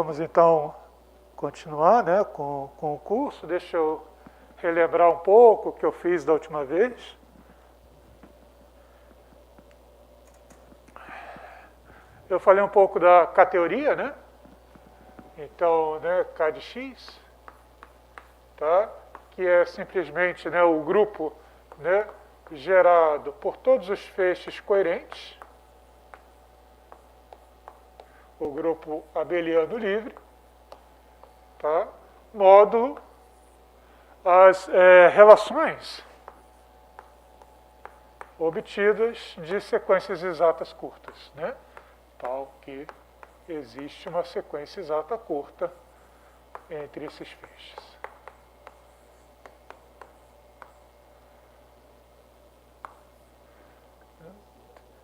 vamos então continuar, né, com o curso. Deixa eu relembrar um pouco o que eu fiz da última vez. Eu falei um pouco da K-teoria, né? Então, né, K de X, tá? Que é simplesmente, né, o grupo, né, gerado por todos os feixes coerentes, o grupo abeliano livre, tá? Módulo as relações obtidas de sequências exatas curtas, né? Tal que existe uma sequência exata curta entre esses feixes.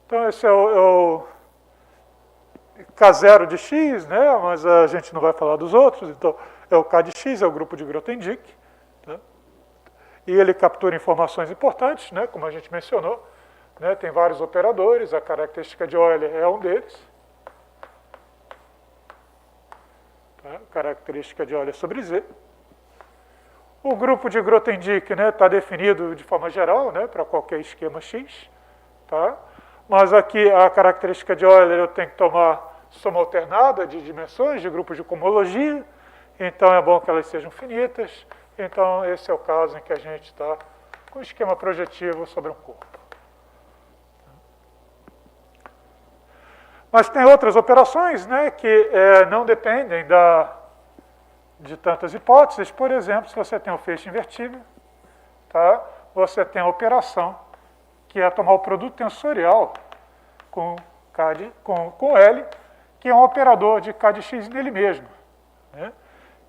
Então, esse é o K0 de X, né? Mas a gente não vai falar dos outros. Então, é o K de X, é o grupo de Grothendieck. Né? E ele captura informações importantes, né? Como a gente mencionou. Né? Tem vários operadores, a característica de Euler é um deles. Tá? Característica de Euler sobre Z. O grupo de Grothendieck, né, está definido de forma geral, né, para qualquer esquema X. Tá? Mas aqui a característica de Euler eu tenho que tomar soma alternada de dimensões de grupos de cohomologia, então é bom que elas sejam finitas. Então esse é o caso em que a gente está com um esquema projetivo sobre um corpo. Mas tem outras operações, né, que não dependem de tantas hipóteses. Por exemplo, se você tem um feixe invertível, tá, você tem a operação que é tomar o produto tensorial com L, que é um operador de K de X nele mesmo, né,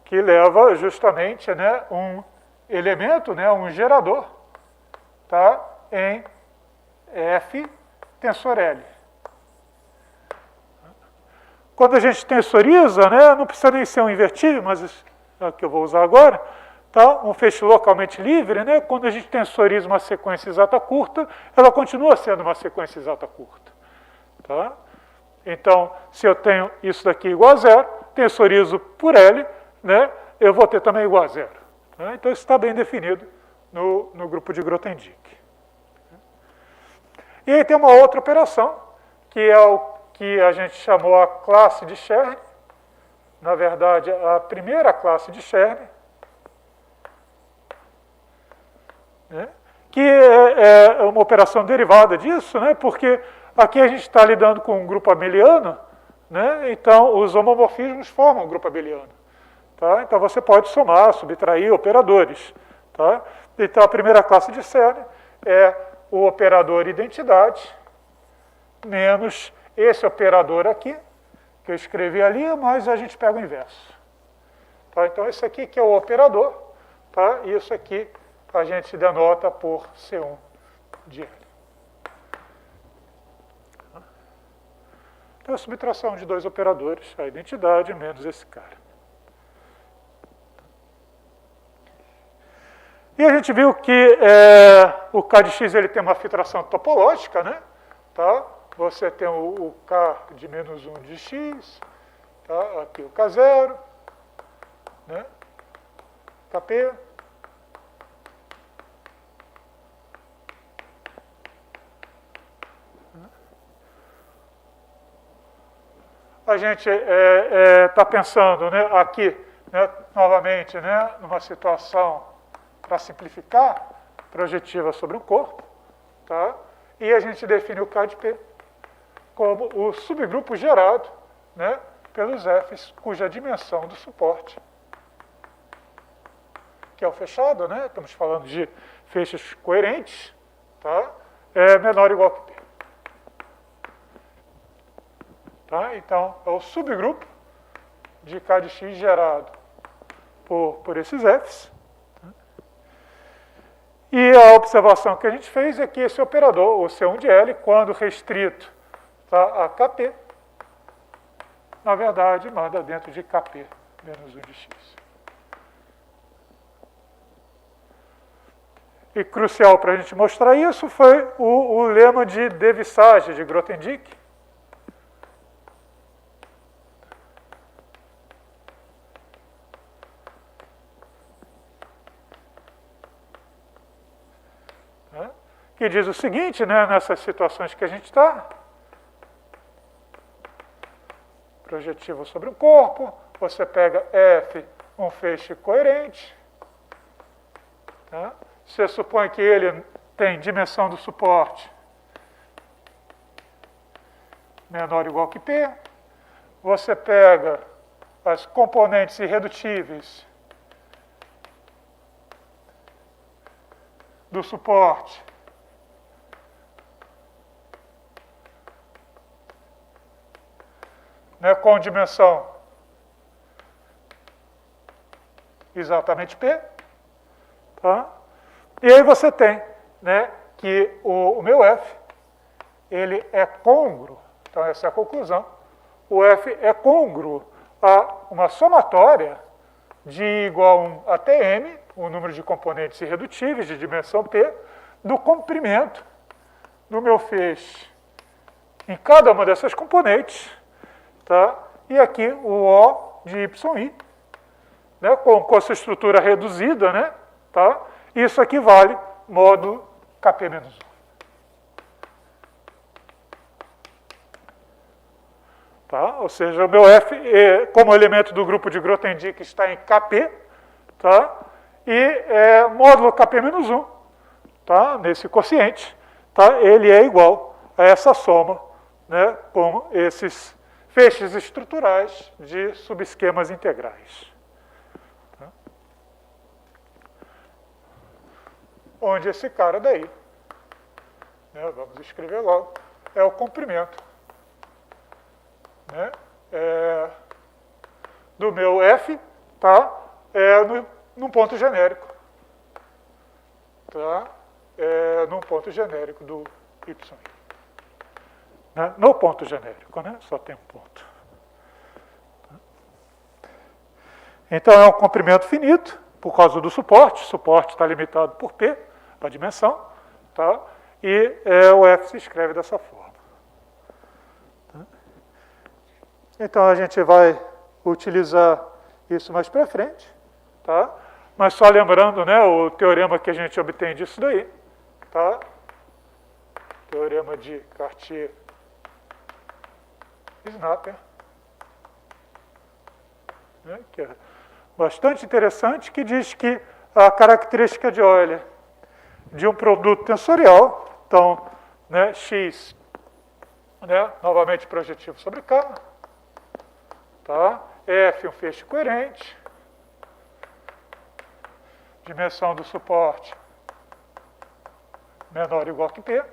que leva justamente, né, um elemento, né, um gerador, tá, em F tensor L. Quando a gente tensoriza, né, não precisa nem ser um invertível, mas isso é o que eu vou usar agora, tá? Um feixe localmente livre, né? Quando a gente tensoriza uma sequência exata curta, ela continua sendo uma sequência exata curta. Tá? Então, se eu tenho isso daqui igual a zero, tensorizo por L, né? Eu vou ter também igual a zero. Tá? Então, isso está bem definido no grupo de Grothendieck. E aí tem uma outra operação, que é o que a gente chamou a classe de Chern, na verdade, a primeira classe de Chern, né, que é uma operação derivada disso, né, porque aqui a gente está lidando com um grupo abeliano, né, então os homomorfismos formam um grupo abeliano. Tá? Então você pode somar, subtrair operadores. Tá? Então a primeira classe de Chern é o operador identidade menos esse operador aqui, que eu escrevi ali, mas a gente pega o inverso. Tá? Então, esse aqui que é o operador, tá? E isso aqui a gente denota por C1 de L. Então, a subtração de dois operadores, a identidade menos esse cara. E a gente viu que o K de X ele tem uma filtração topológica, né? Tá? Você tem o K de menos 1 de X, tá? Aqui o K0, né? KP. A gente está pensando, né, aqui, né, novamente, né, numa situação, para simplificar, projetiva sobre um corpo, tá? E a gente define o K de P como o subgrupo gerado, né, pelos Fs, cuja dimensão do suporte, que é o fechado, né, estamos falando de feixes coerentes, tá, é menor ou igual que P. Tá? Então, é o subgrupo de K de X gerado por esses Fs. E a observação que a gente fez é que esse operador, o C1 de L, quando restrito, tá, a KP, na verdade, manda dentro de KP menos 1 de X. E crucial para a gente mostrar isso foi o lema de De Visage, de Grothendieck, que diz o seguinte, né, nessas situações que a gente está. Projetivo sobre um corpo, você pega F, um feixe coerente. Tá? Você supõe que ele tem dimensão do suporte menor ou igual que P. Você pega as componentes irredutíveis do suporte com dimensão exatamente P. Tá? E aí você tem que o meu F ele é côngruo. Então, essa é a conclusão. O F é côngruo a uma somatória de igual a 1 até m, o número de componentes irredutíveis de dimensão P, do comprimento do meu feixe em cada uma dessas componentes. Tá? E aqui o O de YI, com essa estrutura reduzida, tá? Isso aqui vale módulo Kp menos 1. Tá? Ou seja, o meu F, como elemento do grupo de Grothendieck, está em Kp, tá? E módulo Kp menos 1, tá? Nesse quociente, tá? Ele é igual a essa soma, com esses feixes estruturais de subesquemas integrais. Tá? Onde esse cara daí, vamos escrever logo, é o comprimento do meu F, tá? Num ponto genérico. Tá? Num ponto genérico do Y. No ponto genérico, só tem um ponto. Então, é um comprimento finito, por causa do suporte. O suporte está limitado por P, a dimensão. Tá? E o F se escreve dessa forma. Então, a gente vai utilizar isso mais para frente, tá? Mas só lembrando, o teorema que a gente obtém disso daí, tá? Teorema de Cartier-Snapper, que é bastante interessante, que diz que a característica de Euler de um produto tensorial, então, X, novamente projetivo sobre K, tá? F, um feixe coerente. Dimensão do suporte menor ou igual que P,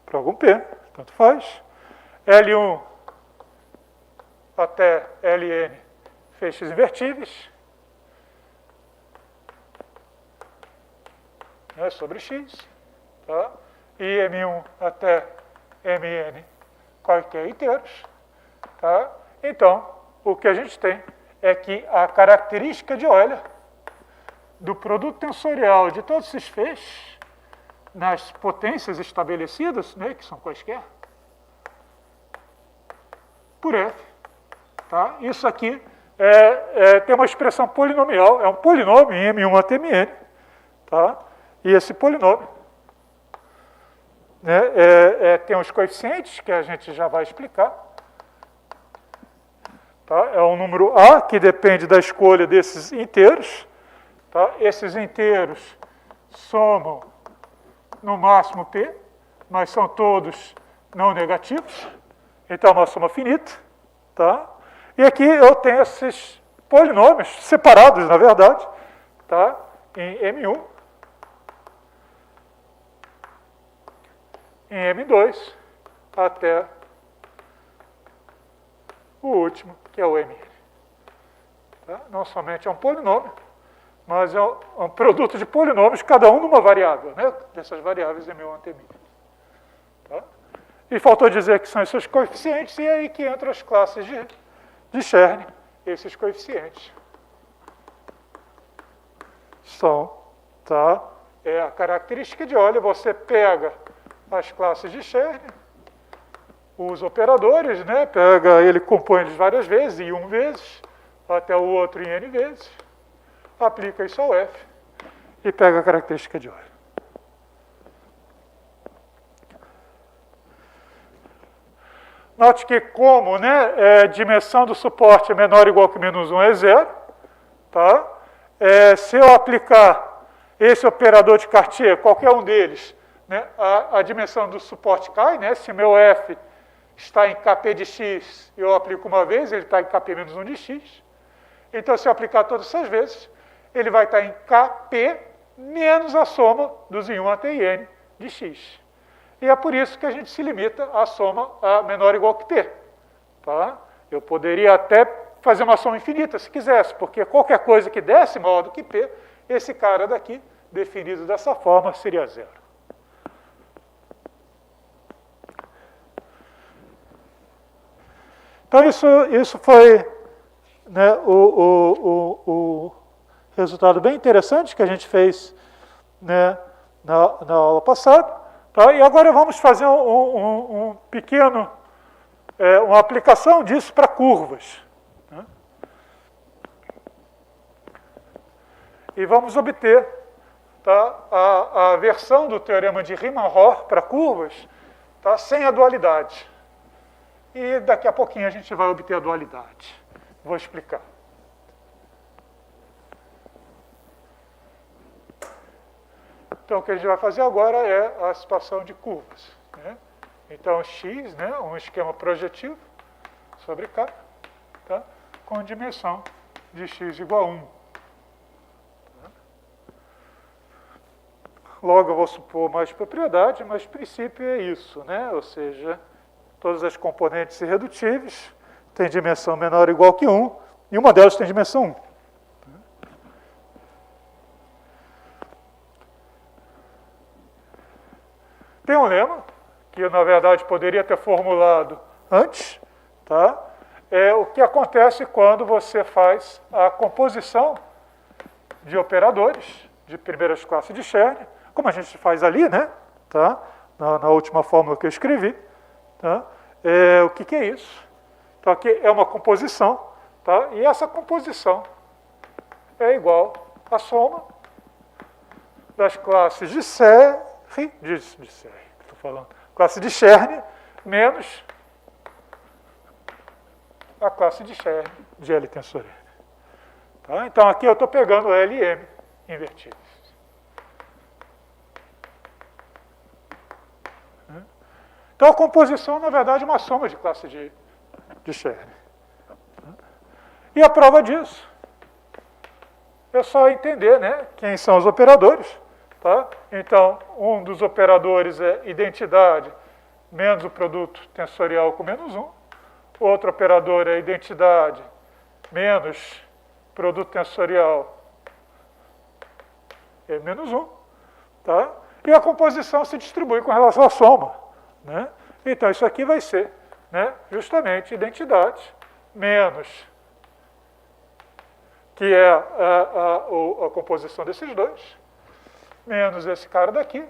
para algum P, tanto faz. L1 até Ln, feixes invertíveis, sobre X. Tá? E M1 até Mn, quaisquer inteiros. Tá? Então, o que a gente tem é que a característica de Euler do produto tensorial de todos esses feixes, nas potências estabelecidas, que são quaisquer, por F. Tá? Isso aqui tem uma expressão polinomial, é um polinômio em M1 até Mn. Tá? E esse polinômio tem os coeficientes, que a gente já vai explicar. Tá? É um número A, que depende da escolha desses inteiros. Tá? Esses inteiros somam no máximo P, mas são todos não negativos. Então, é uma soma finita. Tá? E aqui eu tenho esses polinômios separados, na verdade, tá? Em M1, em M2, até o último, que é o Mn. Tá? Não somente é um polinômio, mas é um produto de polinômios, cada um numa variável, dessas variáveis M1 até Mn. Tá? E faltou dizer que são esses coeficientes, e é aí que entram as classes de Chern, esses coeficientes. São, tá? É a característica de Euler, você pega as classes de Chern, os operadores, pega ele, compõe eles várias vezes, em 1 vezes, até o outro em n vezes, aplica isso ao F e pega a característica de Euler. Note que como, né, dimensão do suporte é menor ou igual que menos 1 é zero, tá? Se eu aplicar esse operador de Cartier, qualquer um deles, né, a dimensão do suporte cai, né? Se meu F está em Kp de x, eu aplico uma vez, ele está em Kp menos 1 de x. Então, se eu aplicar todas essas vezes, ele vai estar em Kp menos a soma dos I1 até N de x. E é por isso que a gente se limita à soma a menor ou igual que P. Tá? Eu poderia até fazer uma soma infinita, se quisesse, porque qualquer coisa que desse maior do que P, esse cara daqui, definido dessa forma, seria zero. Então, isso foi, né, o resultado bem interessante que a gente fez, né, na aula passada. Tá? E agora vamos fazer um pequeno, uma aplicação disso para curvas. Né? E vamos obter, tá, a versão do teorema de Riemann-Roch para curvas, tá, sem a dualidade. E daqui a pouquinho a gente vai obter a dualidade. Vou explicar. Então, o que a gente vai fazer agora é a situação de curvas. Né? Então, x, né, um esquema projetivo sobre K, tá, com dimensão de x igual a 1. Tá? Logo, eu vou supor mais propriedade, mas o princípio é isso, né? Ou seja, todas as componentes irredutíveis têm dimensão menor ou igual que 1, e uma delas tem dimensão 1. Tem um lema, que eu, na verdade, poderia ter formulado antes, tá? É o que acontece quando você faz a composição de operadores de primeiras classes de Chern, como a gente faz ali, né? Tá? Na última fórmula que eu escrevi. Tá? O que é isso? Então, aqui é uma composição, tá? E essa composição é igual à soma das classes de série, estou falando, classe de Chern menos a classe de Chern de L tensorial. Tá? Então, aqui eu estou pegando L e M invertidos. Então, a composição, na verdade, é uma soma de classe de Chern. E a prova disso é só entender, né, quem são os operadores. Tá? Então, um dos operadores é identidade menos o produto tensorial com menos 1. Outro operador é identidade menos produto tensorial é menos 1. Tá? E a composição se distribui com relação à soma. Né? Então, isso aqui vai ser, né, justamente identidade menos, que é a composição desses dois, menos esse cara daqui.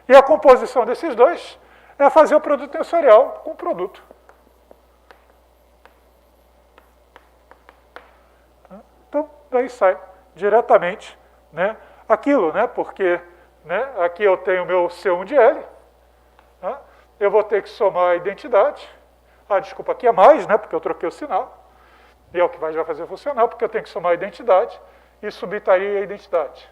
E a composição desses dois é fazer o produto tensorial com o produto. Então, daí sai diretamente, né, aquilo, né, porque, né, aqui eu tenho o meu C1 de L, né, eu vou ter que somar a identidade. Desculpa, aqui é mais, né, porque eu troquei o sinal. E é o que vai fazer funcionar, porque eu tenho que somar a identidade e subtrair a identidade.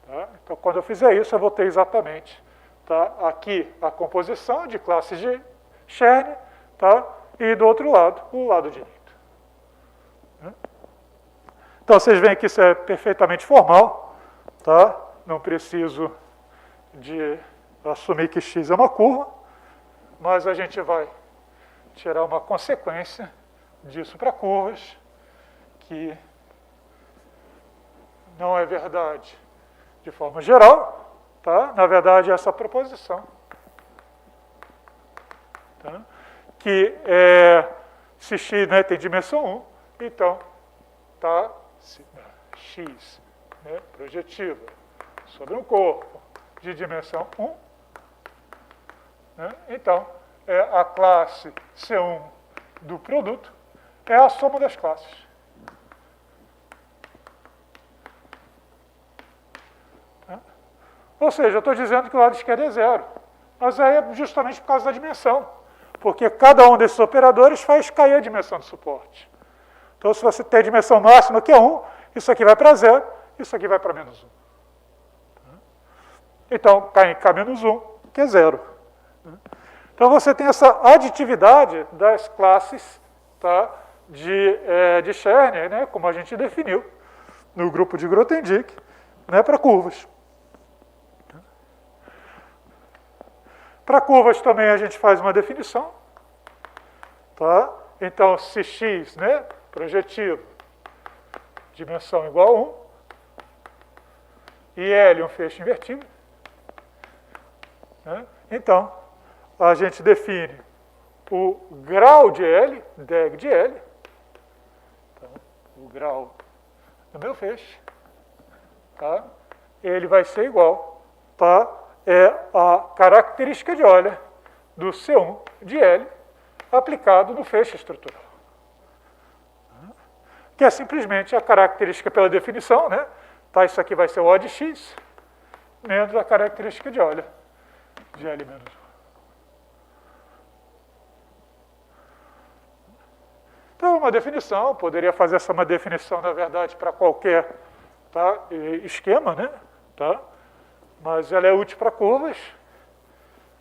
Tá? Então, quando eu fizer isso, eu vou ter exatamente, tá, aqui a composição de classes de Chern, tá, e do outro lado, o lado direito. Então, vocês veem que isso é perfeitamente formal. Tá? Não preciso de assumir que x é uma curva, mas a gente vai tirar uma consequência disso para curvas, que não é verdade de forma geral, tá? Na verdade, é essa proposição, tá? Que se x, né, tem dimensão 1, então, tá, x, né, projetiva sobre um corpo de dimensão 1, né, então, a classe C1 do produto é a soma das classes. Ou seja, eu estou dizendo que o lado esquerdo é zero. Mas aí é justamente por causa da dimensão. porque cada um desses operadores faz cair a dimensão do suporte. Então, se você tem a dimensão máxima, que é 1, isso aqui vai para 0, isso aqui vai para menos 1. Então, cai em K-1, que é 0. Então, você tem essa aditividade das classes, tá, de Scherner, né, como a gente definiu no grupo de Grothendieck, né, para curvas. Para curvas também a gente faz uma definição. Tá? Então, se x, né, projetivo, dimensão igual a 1, e L um feixe invertido, né? Então, a gente define o grau de L, deg de L, então, o grau do meu feixe, tá? Ele vai ser igual, tá? É a característica de Euler do C1 de L aplicado no feixe estrutural. Que é simplesmente a característica pela definição, né? Tá, isso aqui vai ser o O de x menos a característica de Euler de L menos 1. Então, uma definição, poderia fazer essa uma definição, na verdade, para qualquer, tá, esquema, né? Tá? Mas ela é útil para curvas,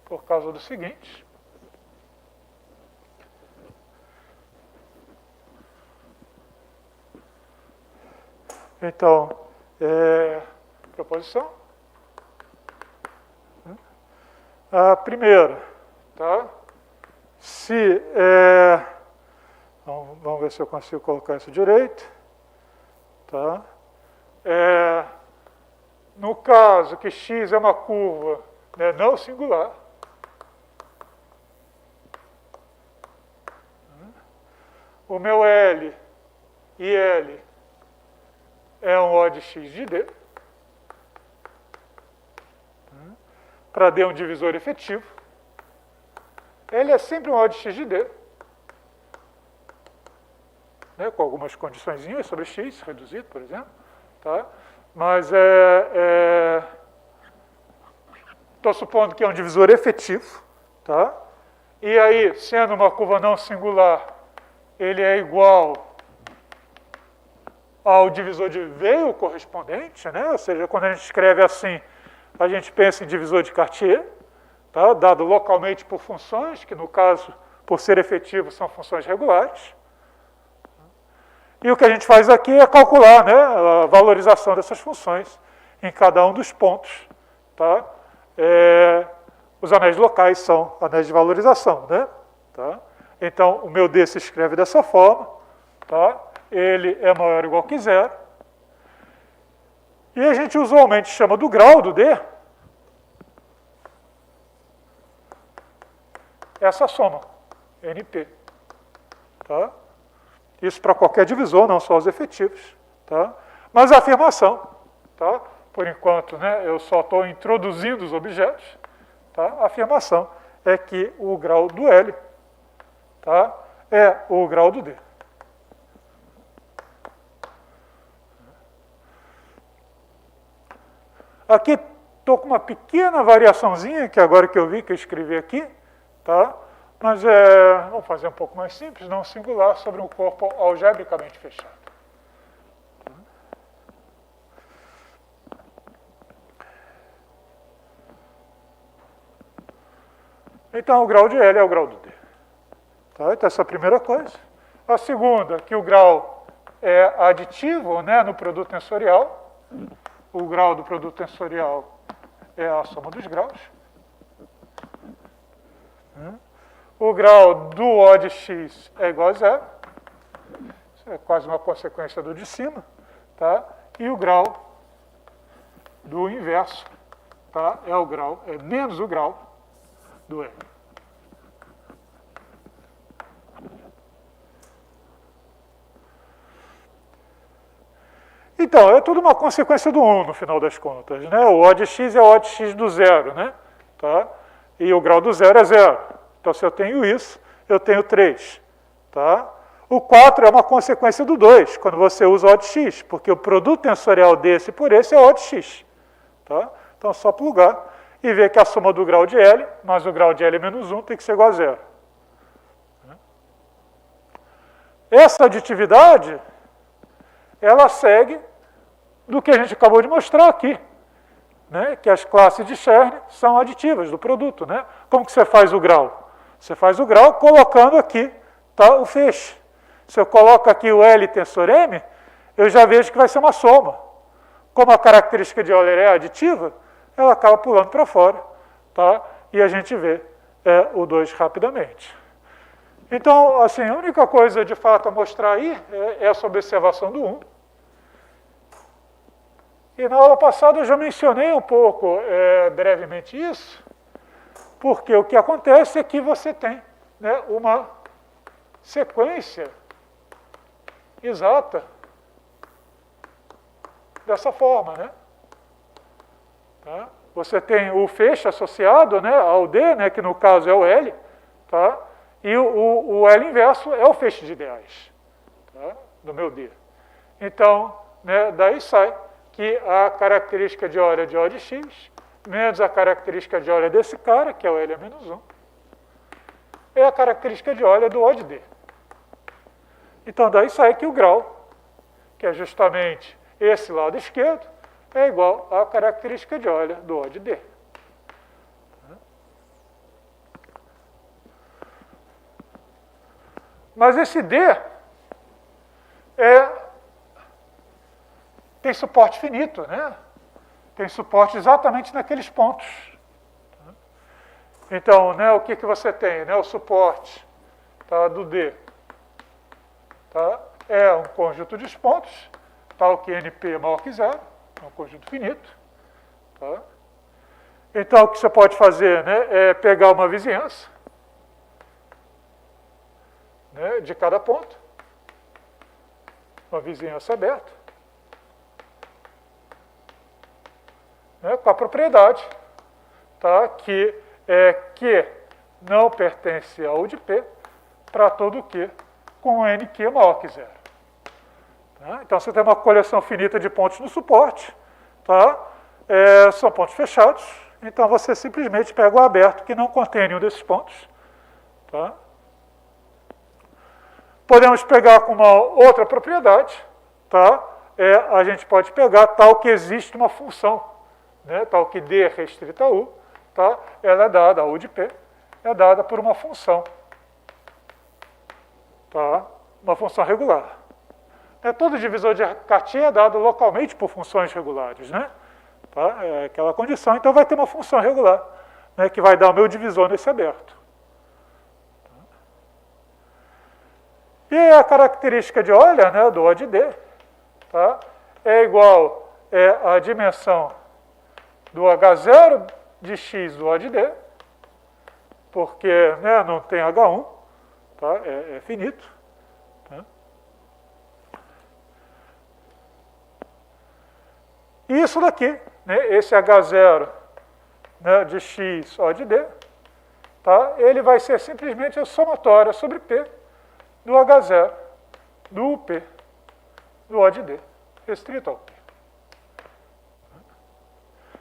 por causa do seguinte. Então, proposição. A primeira, tá? Se, vamos ver se eu consigo colocar isso direito. Tá? No caso que x é uma curva, né, não singular, o meu L e L é um O de x de D, para D um divisor efetivo. L é sempre um O de x de D, né, com algumas condiçõezinhas sobre x, reduzido, por exemplo. Tá? Mas estou supondo que é um divisor efetivo. Tá? E aí, sendo uma curva não singular, ele é igual ao divisor de veio correspondente, né? Ou seja, quando a gente escreve assim, a gente pensa em divisor de Cartier, tá? Dado localmente por funções, que no caso, por ser efetivo, são funções regulares. E o que a gente faz aqui é calcular, né, a valorização dessas funções em cada um dos pontos. Tá? Os anéis locais são anéis de valorização. Né? Tá? Então, o meu D se escreve dessa forma. Tá? Ele é maior ou igual que 0. E a gente usualmente chama do grau do D essa soma, NP. Tá? Isso para qualquer divisor, não só os efetivos. Tá? Mas a afirmação, tá? Por enquanto, né, eu só estou introduzindo os objetos. Tá? A afirmação é que o grau do L, tá, é o grau do D. Aqui estou com uma pequena variaçãozinha, que agora que eu vi que eu escrevi aqui, tá? Mas vamos fazer um pouco mais simples, não singular, sobre um corpo algebricamente fechado. Então, o grau de L é o grau do D. Tá? Então, essa é a primeira coisa. A segunda, que o grau é aditivo, né, no produto tensorial. O grau do produto tensorial é a soma dos graus. O grau do O de x é igual a 0. Isso é quase uma consequência do de cima. Tá? E o grau do inverso, tá, é menos o grau do L. Então, é tudo uma consequência do 1, no final das contas. Né? O O de x é o O de x do zero. Né? Tá? E o grau do zero é 0. Então, se eu tenho isso, eu tenho 3. Tá? O 4 é uma consequência do 2, quando você usa O de x, porque o produto tensorial desse por esse é O de x. Tá? Então, é só plugar e ver que a soma do grau de L, mais o grau de L menos 1, tem que ser igual a 0. essa aditividade, ela segue do que a gente acabou de mostrar aqui, né? Que as classes de Chern são aditivas do produto. Né? Como que você faz o grau? Você faz o grau colocando aqui, tá, o feixe. Se eu coloco aqui o L tensor M, eu já vejo que vai ser uma soma. Como a característica de Euler é aditiva, ela acaba pulando para fora, tá? E a gente vê o 2 rapidamente. Então, assim, a única coisa de fato a mostrar aí é essa observação do 1. E na aula passada eu já mencionei um pouco brevemente isso, porque o que acontece é que você tem, né, uma sequência exata dessa forma, né? Tá? Você tem o feixe associado, né, ao D, né, que no caso é o L, tá? E o L inverso é o feixe de ideais, tá? Do meu D. Então, né, daí sai que a característica de Euler é de O de X, menos a característica de Euler desse cara, que é o L a menos 1, é a característica de Euler do O de D. Então, daí sai que o grau, que é justamente esse lado esquerdo, é igual à característica de Euler do O de D. Mas esse D tem suporte finito, né? Tem suporte exatamente naqueles pontos. Então, né, o que você tem? Né? O suporte, tá, do D, tá, é um conjunto de pontos, tal que NP é maior que zero, é um conjunto finito. Tá? Então, o que você pode fazer, né, é pegar uma vizinhança, né, de cada ponto, uma vizinhança aberta, né, com a propriedade, tá, que Q não pertence ao de P para todo Q com NQ maior que zero. Tá? Então, você tem uma coleção finita de pontos no suporte, tá? São pontos fechados, então você simplesmente pega o aberto que não contém nenhum desses pontos. Tá? Podemos pegar com uma outra propriedade, tá? A gente pode pegar tal que existe uma função, né? Tal que D restrita a U, tá? Ela é dada, a U de P, é dada por uma função, tá? Uma função regular. Todo divisor de Cartier é dado localmente por funções regulares, né? Tá? É aquela condição, então vai ter uma função regular, né, que vai dar o meu divisor nesse aberto. E a característica de Euler, né, do O de D, tá, é igual à dimensão do H0 de X do O de D, porque, né, não tem H1, tá, é finito. Tá? E isso daqui, né, esse H0, né, de X O de D, tá, ele vai ser simplesmente a somatória sobre P do H0, do UP, do O de D, restrito ao P.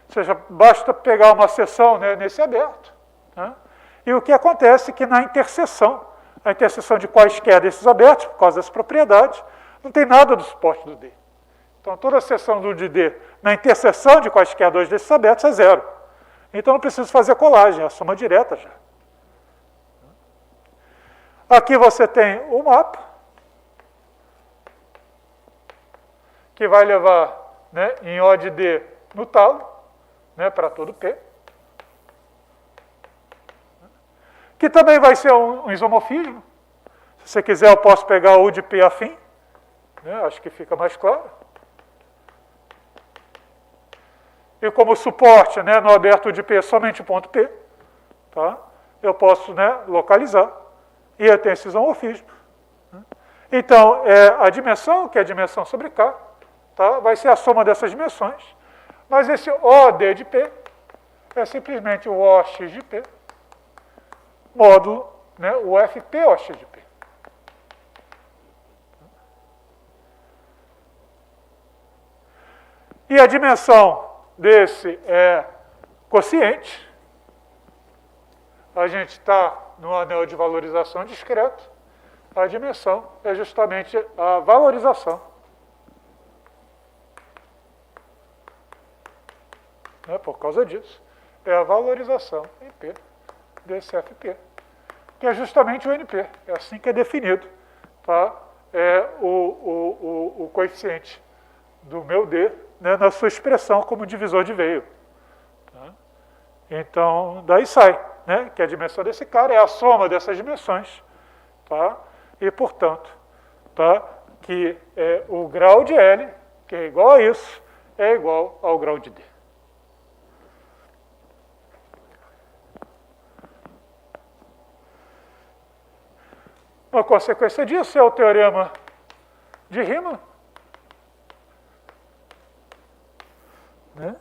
Ou seja, basta pegar uma seção, né, nesse aberto, né, e o que acontece é que na interseção, a interseção de quaisquer desses abertos, por causa dessa propriedade, não tem nada do suporte do D. Então, toda a seção do de D na interseção de quaisquer dois desses abertos é zero. Então, não preciso fazer colagem, é a soma direta já. Aqui você tem o mapa, que vai levar, né, em O de D no talo, né, para todo P. Que também vai ser um isomorfismo. Se você quiser, eu posso pegar o U de P afim. Né, acho que fica mais claro. E como suporte, né, no aberto de P somente o ponto P, tá, eu posso, né, localizar. E eu tenho esse isomorfismo. Então, a dimensão, que é a dimensão sobre K, tá, vai ser a soma dessas dimensões. Mas esse OD de P é simplesmente o OX de P, módulo, né, o FPOX de P. E a dimensão desse é quociente. A gente está no anel de valorização discreto. a dimensão é justamente a valorização. Por causa disso, é a valorização em P desse FP, que é justamente o NP. É assim que é definido, tá? É o coeficiente do meu D, né, na sua expressão como divisor de Weyl. Tá? Então, daí sai, né, que a dimensão desse cara é a soma dessas dimensões, tá? E, portanto, tá, que o grau de L, que é igual a isso, é igual ao grau de D. Uma consequência disso é o teorema de Riemann, né,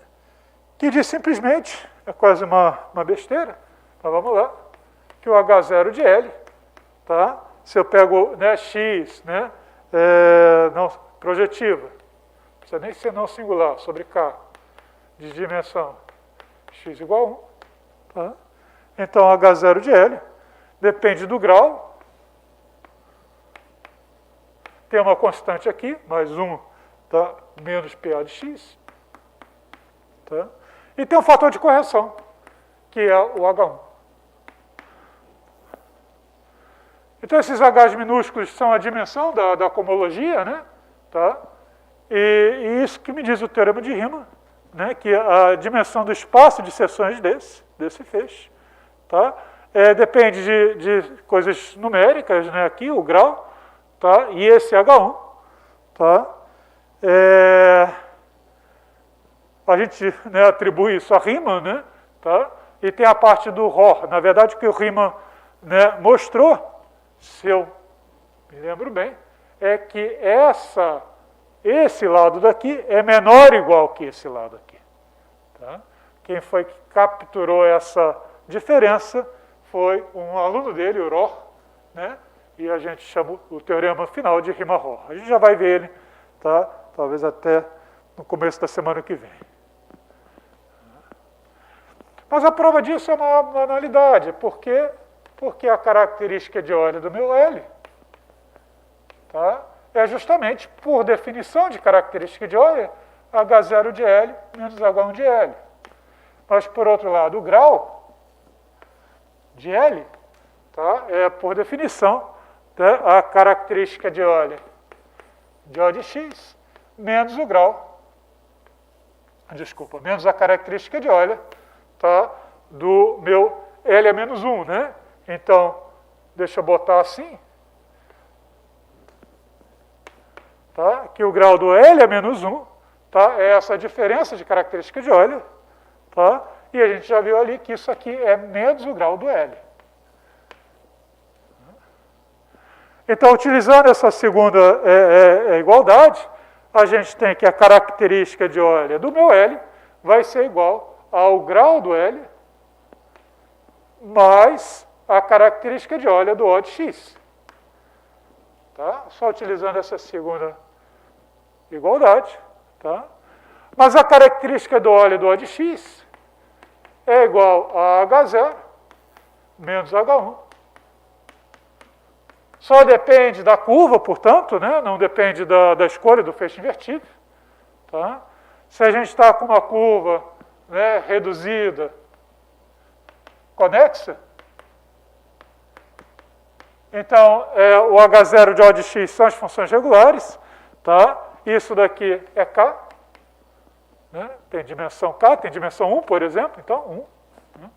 que diz simplesmente, é quase uma besteira, mas vamos lá, que o H0 de L, tá, se eu pego, né, X, né, não, projetiva, não precisa nem ser não singular, sobre K, de dimensão X igual a 1, tá? Então H0 de L depende do grau. Tem uma constante aqui, mais 1, tá? Menos PA de X. Tá? E tem um fator de correção, que é o H1. Então, esses H's minúsculos são a dimensão da cohomologia, né? Tá? E isso que me diz o teorema de Riemann, né? Que a dimensão do espaço de seções desse feixe, tá? Depende de coisas numéricas, né? Aqui, o grau. Tá? E esse H1, tá? A gente, né, atribui isso a Riemann, né? Tá? E tem a parte do Rohr. Na verdade, o que o Riemann, né, mostrou, se eu me lembro bem, é que esse lado daqui é menor ou igual que esse lado aqui. Tá? Quem foi que capturou essa diferença foi um aluno dele, o Rohr, né? E a gente chama o teorema final de Riemann-Rohr. A gente já vai ver ele, tá? Talvez até no começo da semana que vem. Mas a prova disso é uma banalidade. Por quê? Porque a característica de óleo do meu L, tá, é justamente, por definição de característica de óleo, H0 de L menos H1 de L. Mas, por outro lado, o grau de L, tá, é, por definição, a característica de óleo de X menos o grau, menos a característica de óleo, tá, do meu L é menos 1, né? Então, deixa eu botar assim, tá, que o grau do L é menos 1, tá, é essa diferença de característica de óleo, tá, e a gente já viu ali que isso aqui é menos o grau do L. Então, utilizando essa segunda igualdade, a gente tem que a característica de óleo do meu L vai ser igual ao grau do L mais a característica de óleo do O de X. Tá? Só utilizando essa segunda igualdade. Tá? Mas a característica do óleo do O de X é igual a H0 menos H1. Só depende da curva, portanto, né? Não depende da escolha do feixe invertido. Tá? Se a gente está com uma curva, né, reduzida, conexa, então o H0 de O de X são as funções regulares. Tá? Isso daqui é K. Né? Tem dimensão K, tem dimensão 1, por exemplo. Então, 1. Né?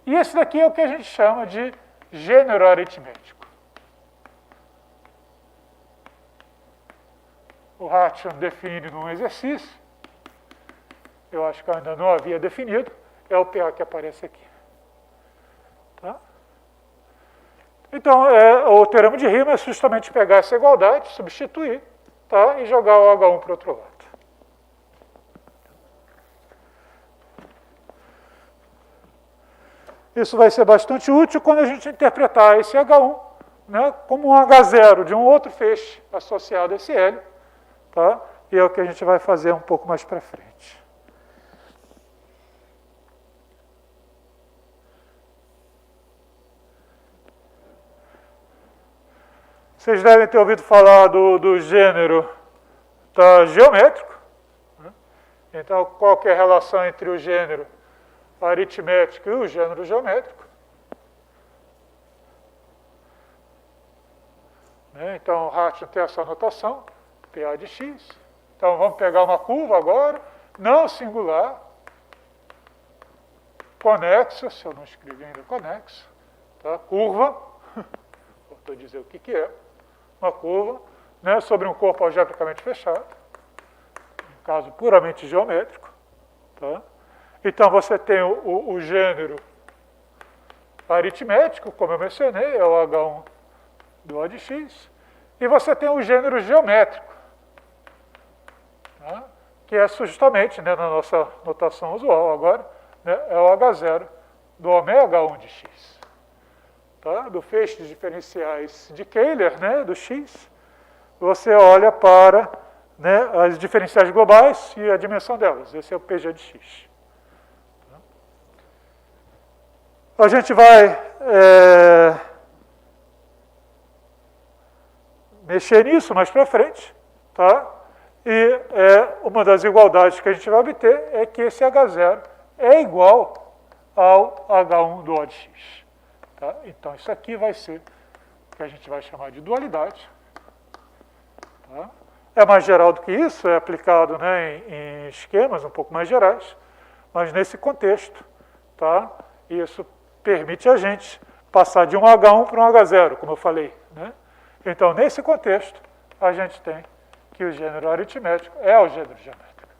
E esse daqui é o que a gente chama de gênero aritmético. O Hartmann define num exercício, eu acho que eu ainda não havia definido, é o PA que aparece aqui. Tá? Então, o teorema de Riemann é justamente pegar essa igualdade, substituir, tá? E jogar o H1 para o outro lado. Isso vai ser bastante útil quando a gente interpretar esse H1, né, como um H0 de um outro feixe associado a esse L. Tá? E é o que a gente vai fazer um pouco mais para frente. Vocês devem ter ouvido falar do gênero geométrico. Né? Então, qual que é a relação entre o gênero aritmético e o gênero geométrico? Né? Então, o Hartmann tem essa notação, PA de x. Então, vamos pegar uma curva agora, não singular, conexa, se eu não escrevi ainda conexa, tá? Curva, vou dizer o que é, uma curva, né, sobre um corpo algebricamente fechado, um caso puramente geométrico. Tá? Então, você tem o gênero aritmético, como eu mencionei, é o H1 do O de x, e você tem o gênero geométrico, tá? Que é justamente, né, na nossa notação usual agora, né, é o H0 do ômega 1 de x. Tá? Do feixe de diferenciais de Kähler, né, do x, você olha para, né, as diferenciais globais e a dimensão delas. Esse é o PG de x. Tá? A gente vai mexer nisso mais para frente, tá? E uma das igualdades que a gente vai obter é que esse H0 é igual ao H1 do O de x. Tá? Então, isso aqui vai ser o que a gente vai chamar de dualidade. Tá? É mais geral do que isso, é aplicado, né, em esquemas um pouco mais gerais, mas nesse contexto, tá? Isso permite a gente passar de um H1 para um H0, como eu falei. Né? Então, nesse contexto, a gente tem que o gênero aritmético é o gênero geométrico.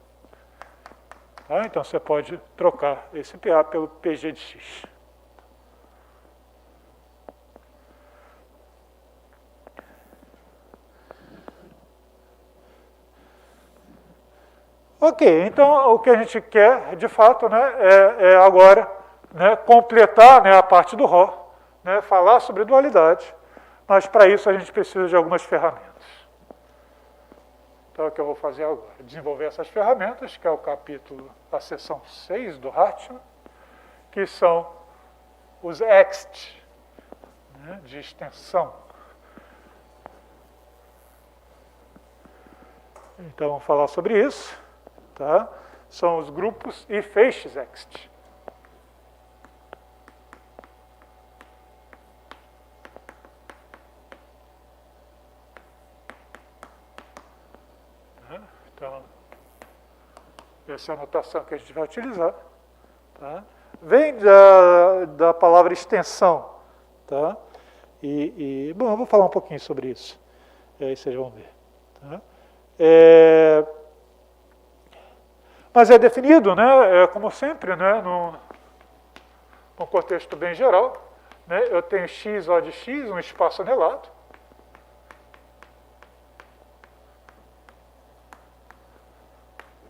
Tá? Então, você pode trocar esse PA pelo PG de x. Ok, então o que a gente quer, de fato, né, é agora, né, completar, né, a parte do RO, né, falar sobre dualidade, mas para isso a gente precisa de algumas ferramentas. Então, o que eu vou fazer agora? Desenvolver essas ferramentas, que é o capítulo, a seção 6 do Hartmann, que são os EXT, né, de extensão. Então, vamos falar sobre isso. Tá? São os grupos e feixes EXT. Então, essa é a notação que a gente vai utilizar. Tá? Vem da palavra extensão. Tá? Bom, eu vou falar um pouquinho sobre isso. E aí vocês vão ver. Tá? Mas é definido, né, como sempre, né, num contexto bem geral. Né, eu tenho x, O de x, um espaço anelado.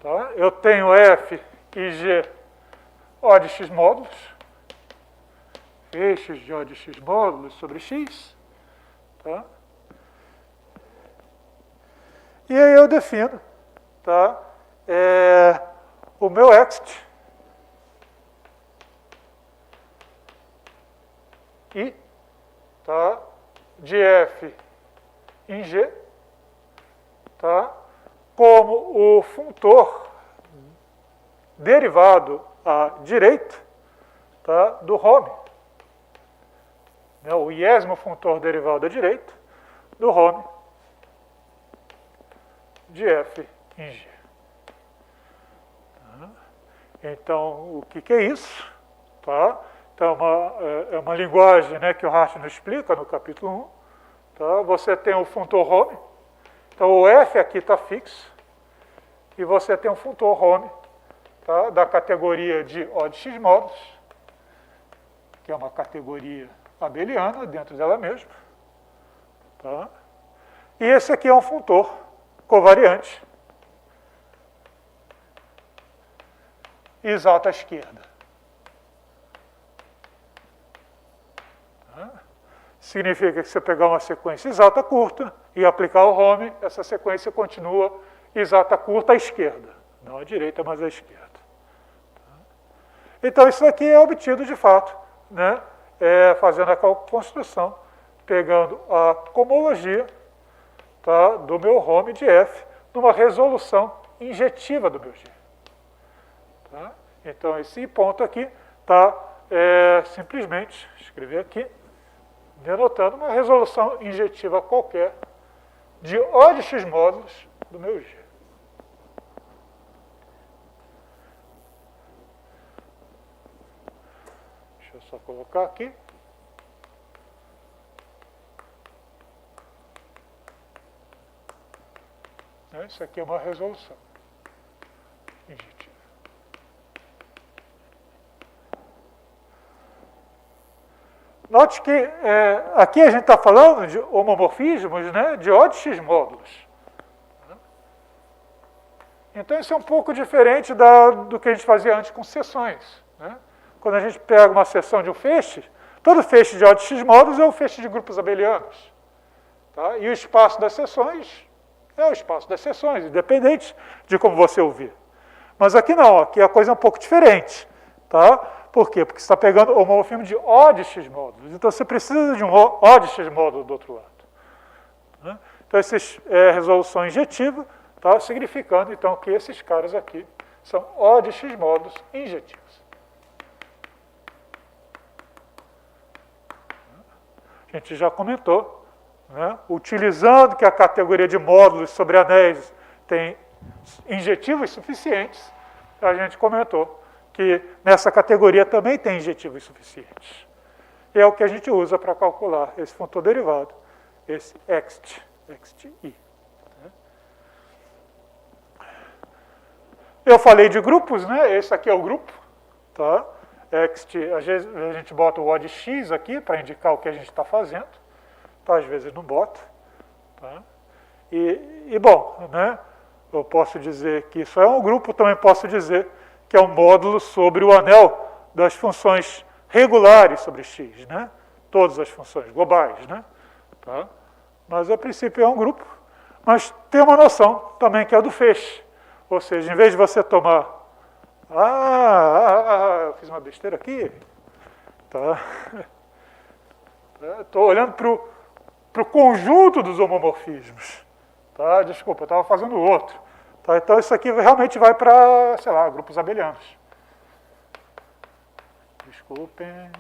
Tá? Eu tenho f e g, O de x módulos. Feixes de O de x módulos sobre x. Tá? E aí eu defino, tá? O meu EXT I, tá? De F em G, tá? Como o funtor derivado à direita, tá? Do home, né? O iésimo funtor derivado à direita do home de F em G. Então, o que é isso? Tá? Então, é uma linguagem, né, que o Hartmann explica no capítulo 1. Tá? Você tem o funtor home. Então, o F aqui está fixo. E você tem um funtor home, tá, da categoria de O de x módulos, que é uma categoria abeliana dentro dela mesma. Tá? E esse aqui é um funtor covariante exato à esquerda. Tá? Significa que se você pegar uma sequência exata curta e aplicar o home, essa sequência continua exata curta à esquerda. Não à direita, mas à esquerda. Tá? Então, isso aqui é obtido de fato, né, fazendo a construção pegando a comologia, tá, do meu home de F numa resolução injetiva do meu G. Tá? Então, esse ponto aqui está simplesmente, escrever aqui, denotando uma resolução injetiva qualquer de O de x módulos do meu G. Deixa eu só colocar aqui. Isso aqui é uma resolução injetiva. Note que aqui a gente está falando de homomorfismos, né, de O de x módulos. Então, isso é um pouco diferente do que a gente fazia antes com seções. Né? Quando a gente pega uma seção de um feixe, todo feixe de O de x módulos é um feixe de grupos abelianos. Tá? E o espaço das seções é o espaço das seções, independente de como você ouvir. Mas aqui não, aqui a coisa é um pouco diferente. Tá? Por quê? Porque você está pegando o homomorfismo de O de x módulos. Então, você precisa de um O de x módulo do outro lado. Né? Então, essa é resolução injetiva, tá? Significando, então, que esses caras aqui são O de x módulos injetivos. A gente já comentou, né? Utilizando que a categoria de módulos sobre anéis tem injetivos suficientes, a gente comentou que nessa categoria também tem injetivos suficientes. E é o que a gente usa para calcular esse funtor derivado, esse XTI. Eu falei de grupos, né? Esse aqui é o grupo. Tá? XT, às vezes a gente bota o O de x aqui para indicar o que a gente está fazendo. Tá? Às vezes não bota. Tá? Bom, né? Eu posso dizer que isso é um grupo, também posso dizer que é um módulo sobre o anel das funções regulares sobre x, né? Todas as funções globais, né? Tá? Mas, a princípio, é um grupo. Mas tem uma noção também que é a do feixe. Ou seja, em vez de você tomar... eu fiz uma besteira aqui. Tá? Estou olhando para o conjunto dos homomorfismos. Tá? Desculpa, eu estava fazendo outro. Tá? Então, isso aqui realmente vai para, sei lá, grupos abelianos. Desculpem.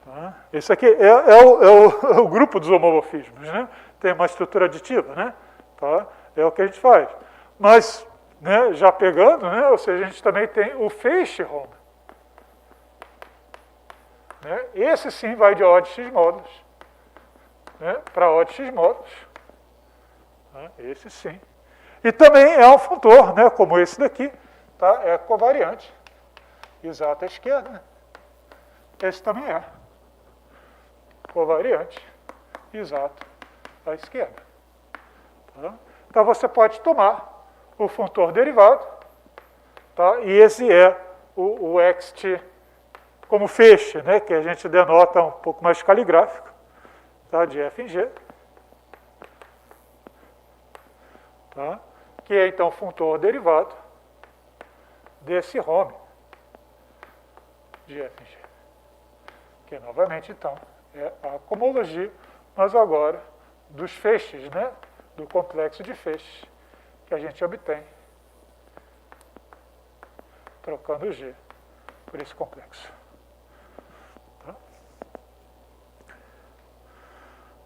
Tá? Esse aqui é o grupo dos homomorfismos, né? Tem uma estrutura aditiva, né? Tá? É o que a gente faz. Mas, né, já pegando, né, ou seja, a gente também tem o feixe home. Né? Esse sim vai de O de x módulos, né, para O de x módulos. Né? Esse sim. E também é um funtor, né, como esse daqui, tá? É covariante. Exato à esquerda. Né? Esse também é covariante. Exato à esquerda. Tá? Então, você pode tomar o funtor derivado, tá? E esse é o XT como feixe, né? Que a gente denota um pouco mais caligráfico, tá? De F em G. Tá? Que é, então, o funtor derivado desse home de F em G. Que, novamente, então, é a comologia, mas agora dos feixes, né? Do complexo de feixes que a gente obtém trocando G por esse complexo.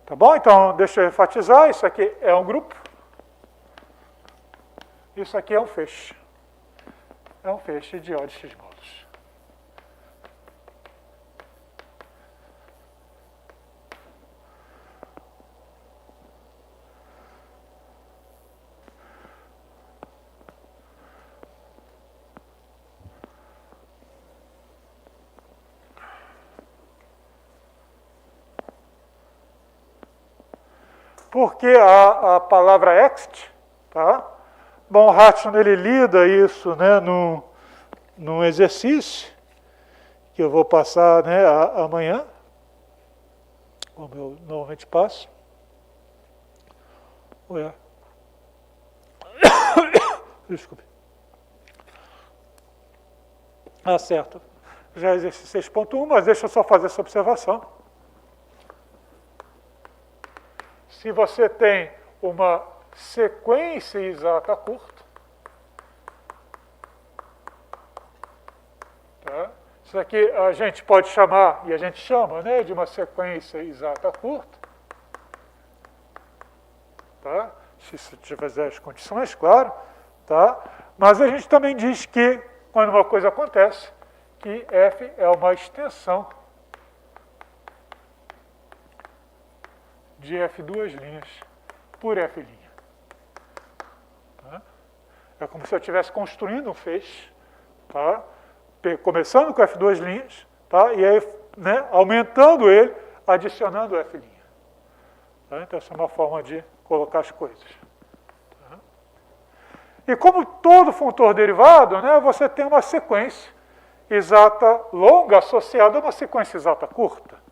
Tá bom? Então, deixa eu enfatizar, isso aqui é um grupo, isso aqui é um feixe. É um feixe de O de x módulos. Porque a palavra ext, tá? Bom, o Hartson, ele lida isso, né, num exercício que eu vou passar, né, amanhã, como eu normalmente passo. Ué. Desculpe. Certo. Já é exercício 6.1, mas deixa eu só fazer essa observação. se você tem uma sequência exata curta, tá? Isso aqui a gente pode chamar, e a gente chama, né, de uma sequência exata curta, tá? Se tiver as condições, claro, tá? Mas a gente também diz que, quando uma coisa acontece, que F é uma extensão de F2' por F'. Tá? É como se eu estivesse construindo um feixe, tá? Começando com F2', tá? E aí, né, aumentando ele, adicionando F'. Tá? Então, essa é uma forma de colocar as coisas. Tá? E como todo funtor derivado, né, você tem uma sequência exata longa associada a uma sequência exata curta.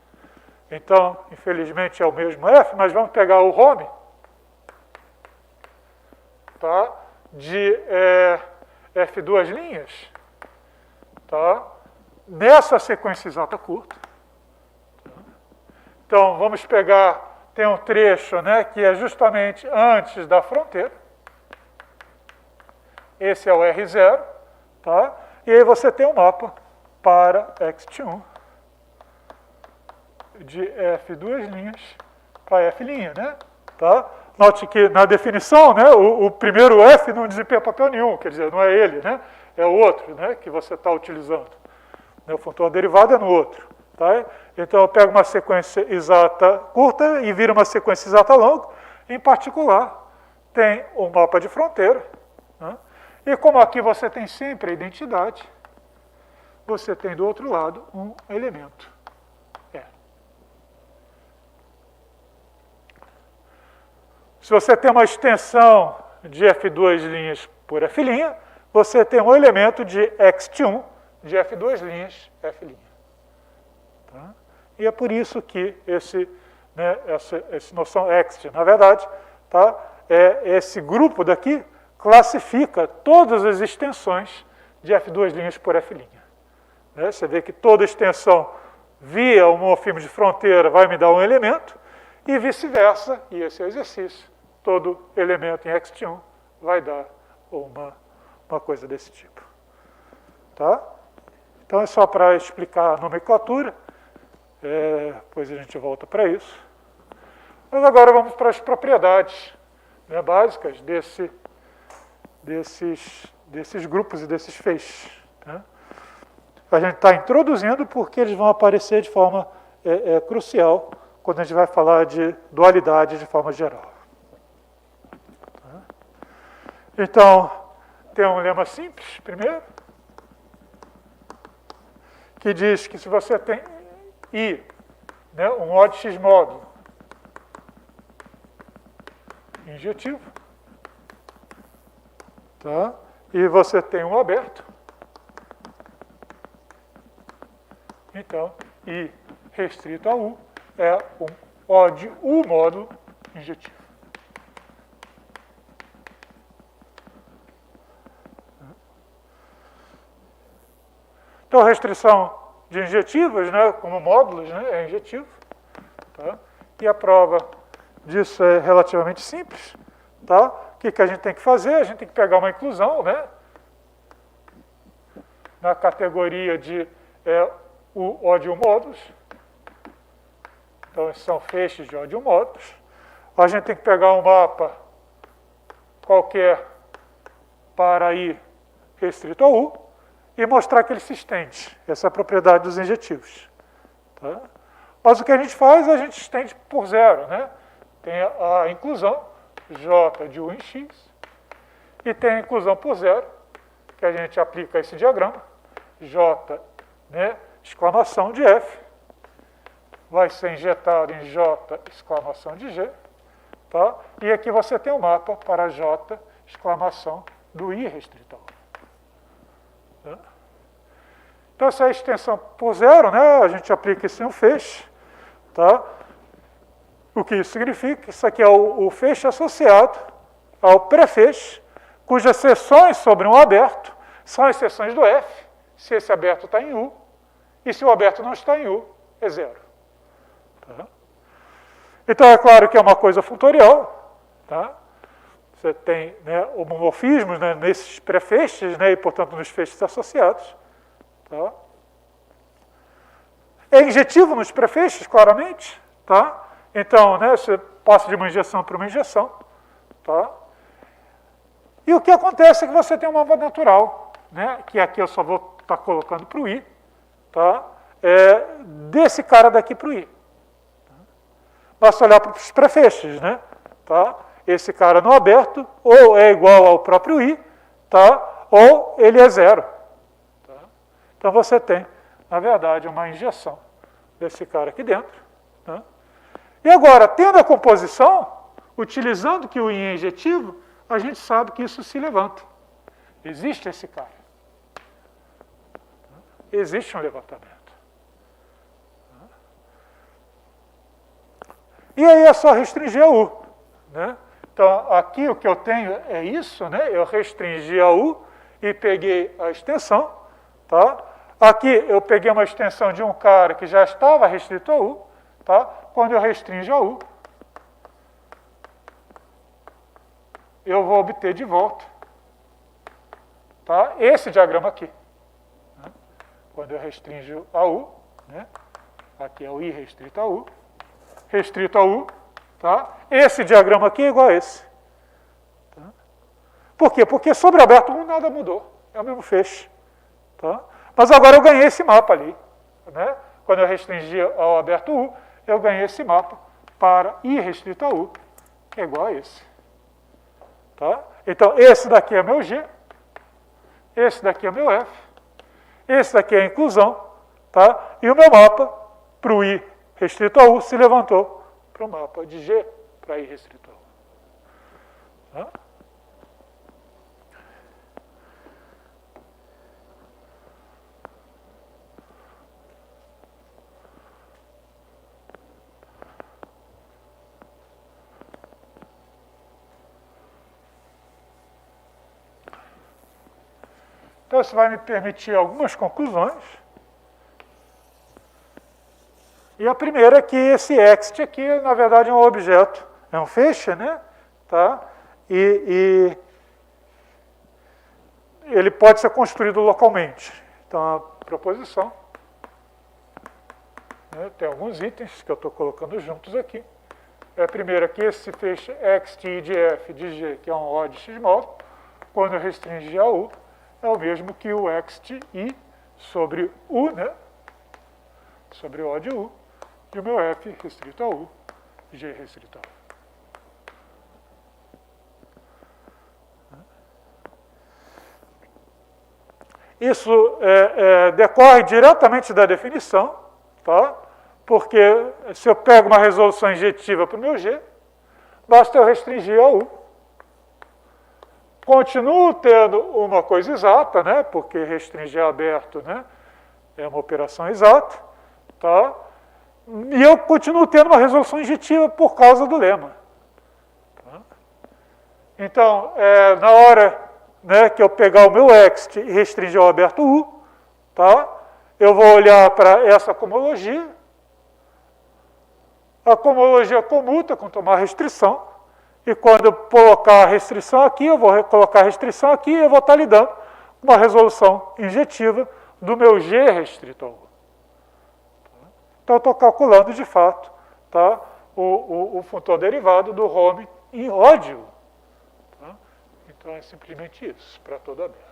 Então, infelizmente, é o mesmo F, mas vamos pegar o home, tá? De F2', tá? Nessa sequência exata curta. Tá? Então, vamos pegar, tem um trecho, né, que é justamente antes da fronteira. Esse é o R0, tá? E aí você tem um mapa para X1 de F2' para F', né? Tá? Note que na definição, né, o primeiro F não desempenha papel nenhum, quer dizer, não é ele, né? É o outro, né, que você está utilizando. O funtor derivado é no outro. Tá? Então, eu pego uma sequência exata curta e viro uma sequência exata longa. Em particular, tem um mapa de fronteira. Né? E como aqui você tem sempre a identidade, você tem do outro lado um elemento. Se você tem uma extensão de F2' por F', você tem um elemento de X1 de F2' F'. Tá? E é por isso que essa noção X, na verdade, tá? Esse grupo daqui classifica todas as extensões de F2' por F'. Né? Você vê que toda extensão via o morfismo de fronteira vai me dar um elemento, e vice-versa, e esse é o exercício. Todo elemento em X1 vai dar uma coisa desse tipo. Tá? Então, é só para explicar a nomenclatura. Depois a gente volta para isso. Mas agora vamos para as propriedades, né, básicas desses grupos e desses feixes. Né? A gente está introduzindo porque eles vão aparecer de forma crucial quando a gente vai falar de dualidade de forma geral. Então, tem um lema simples, primeiro, que diz que se você tem I, né, um odd x módulo injetivo, tá? E você tem um aberto, então, I restrito a U é um odd U módulo injetivo. Então, restrição de injetivas, né, como módulos, né, é injetivo. Tá? E a prova disso é relativamente simples. Tá? O que a gente tem que fazer? A gente tem que pegar uma inclusão, né, na categoria de odd módulos. Então, esses são feixes de odd módulos. A gente tem que pegar um mapa qualquer para I restrito a U. E mostrar que ele se estende. Essa é a propriedade dos injetivos. Tá? Mas o que a gente faz, a gente estende por zero. Né? Tem a inclusão, J de U em X, e tem a inclusão por zero, que a gente aplica esse diagrama, J, né, exclamação de F, vai ser injetado em J, exclamação de G, tá? E aqui você tem o mapa para J, exclamação do I restrito a U. Então, essa é a extensão por zero, né? A gente aplica isso em um feixe. Tá? O que isso significa? Isso aqui é o feixe associado ao pré-feixe, cujas seções sobre um aberto são as seções do F, se esse aberto está em U, e se o aberto não está em U, é zero. Tá? Então, é claro que é uma coisa fatorial, tá? Você tem, né, homomorfismos, né, nesses pré-feixes, né, e, portanto, nos feixes associados. Tá? É injetivo nos pré-feixes, claramente. Tá? Então, né, você passa de uma injeção para uma injeção. Tá? E o que acontece é que você tem uma mapa natural, né, que aqui eu só vou estar colocando para o I, tá? Desse cara daqui para o I. Basta olhar para os pré-feixes, né? Tá? Esse cara no aberto, ou é igual ao próprio I, tá? Ou ele é zero. Tá? Então você tem, na verdade, uma injeção desse cara aqui dentro. Tá? E agora, tendo a composição, utilizando que o I é injetivo, a gente sabe que isso se levanta. Existe esse cara. Existe um levantamento. E aí é só restringir a U. Né? Então, aqui o que eu tenho é isso, né? Eu restringi a U e peguei a extensão. Tá? Aqui eu peguei uma extensão de um cara que já estava restrito a U. Tá? Quando eu restringo a U, eu vou obter de volta, tá? Esse diagrama aqui. Né? Quando eu restringo a U, né? Aqui é o I restrito a U, tá? Esse diagrama aqui é igual a esse. Tá? Por quê? Porque sobre aberto 1 nada mudou, é o mesmo feixe. Tá? Mas agora eu ganhei esse mapa ali. Né? Quando eu restringi ao aberto U, eu ganhei esse mapa para I restrito a U, que é igual a esse. Tá? Então, esse daqui é meu G, esse daqui é meu F, esse daqui é a inclusão, tá? E o meu mapa para o I restrito a U se levantou para o mapa de G para I restrito a U. Tá? Então, isso vai me permitir algumas conclusões. E a primeira é que esse ext aqui, na verdade, é um objeto, é um feixe, né? Tá? E ele pode ser construído localmente. Então, a proposição, né, tem alguns itens que eu estou colocando juntos aqui. É a primeira que esse feixe xt de f de g, que é um O de x móvel, quando eu restringir a U, é o mesmo que o xt I sobre U, né? Sobre O de U, e o meu F restrito a U, G restrito a U. Isso decorre diretamente da definição, tá? Porque se eu pego uma resolução injetiva para o meu G, basta eu restringir a U. Continuo tendo uma coisa exata, né? Porque restringir aberto, né, é uma operação exata. Tá? E eu continuo tendo uma resolução injetiva por causa do lema. Tá? Então, na hora, né, que eu pegar o meu ext e restringir ao aberto U, tá? Eu vou olhar para essa comologia. A comologia comuta com tomar restrição. E quando eu colocar a restrição aqui, eu vou colocar a restrição aqui e eu vou estar lidando com uma resolução injetiva do meu G restrito a U. Então, eu estou calculando, de fato, tá, o funtor derivado do Hom em O de U. Tá? Então, é simplesmente isso, para todo aberto.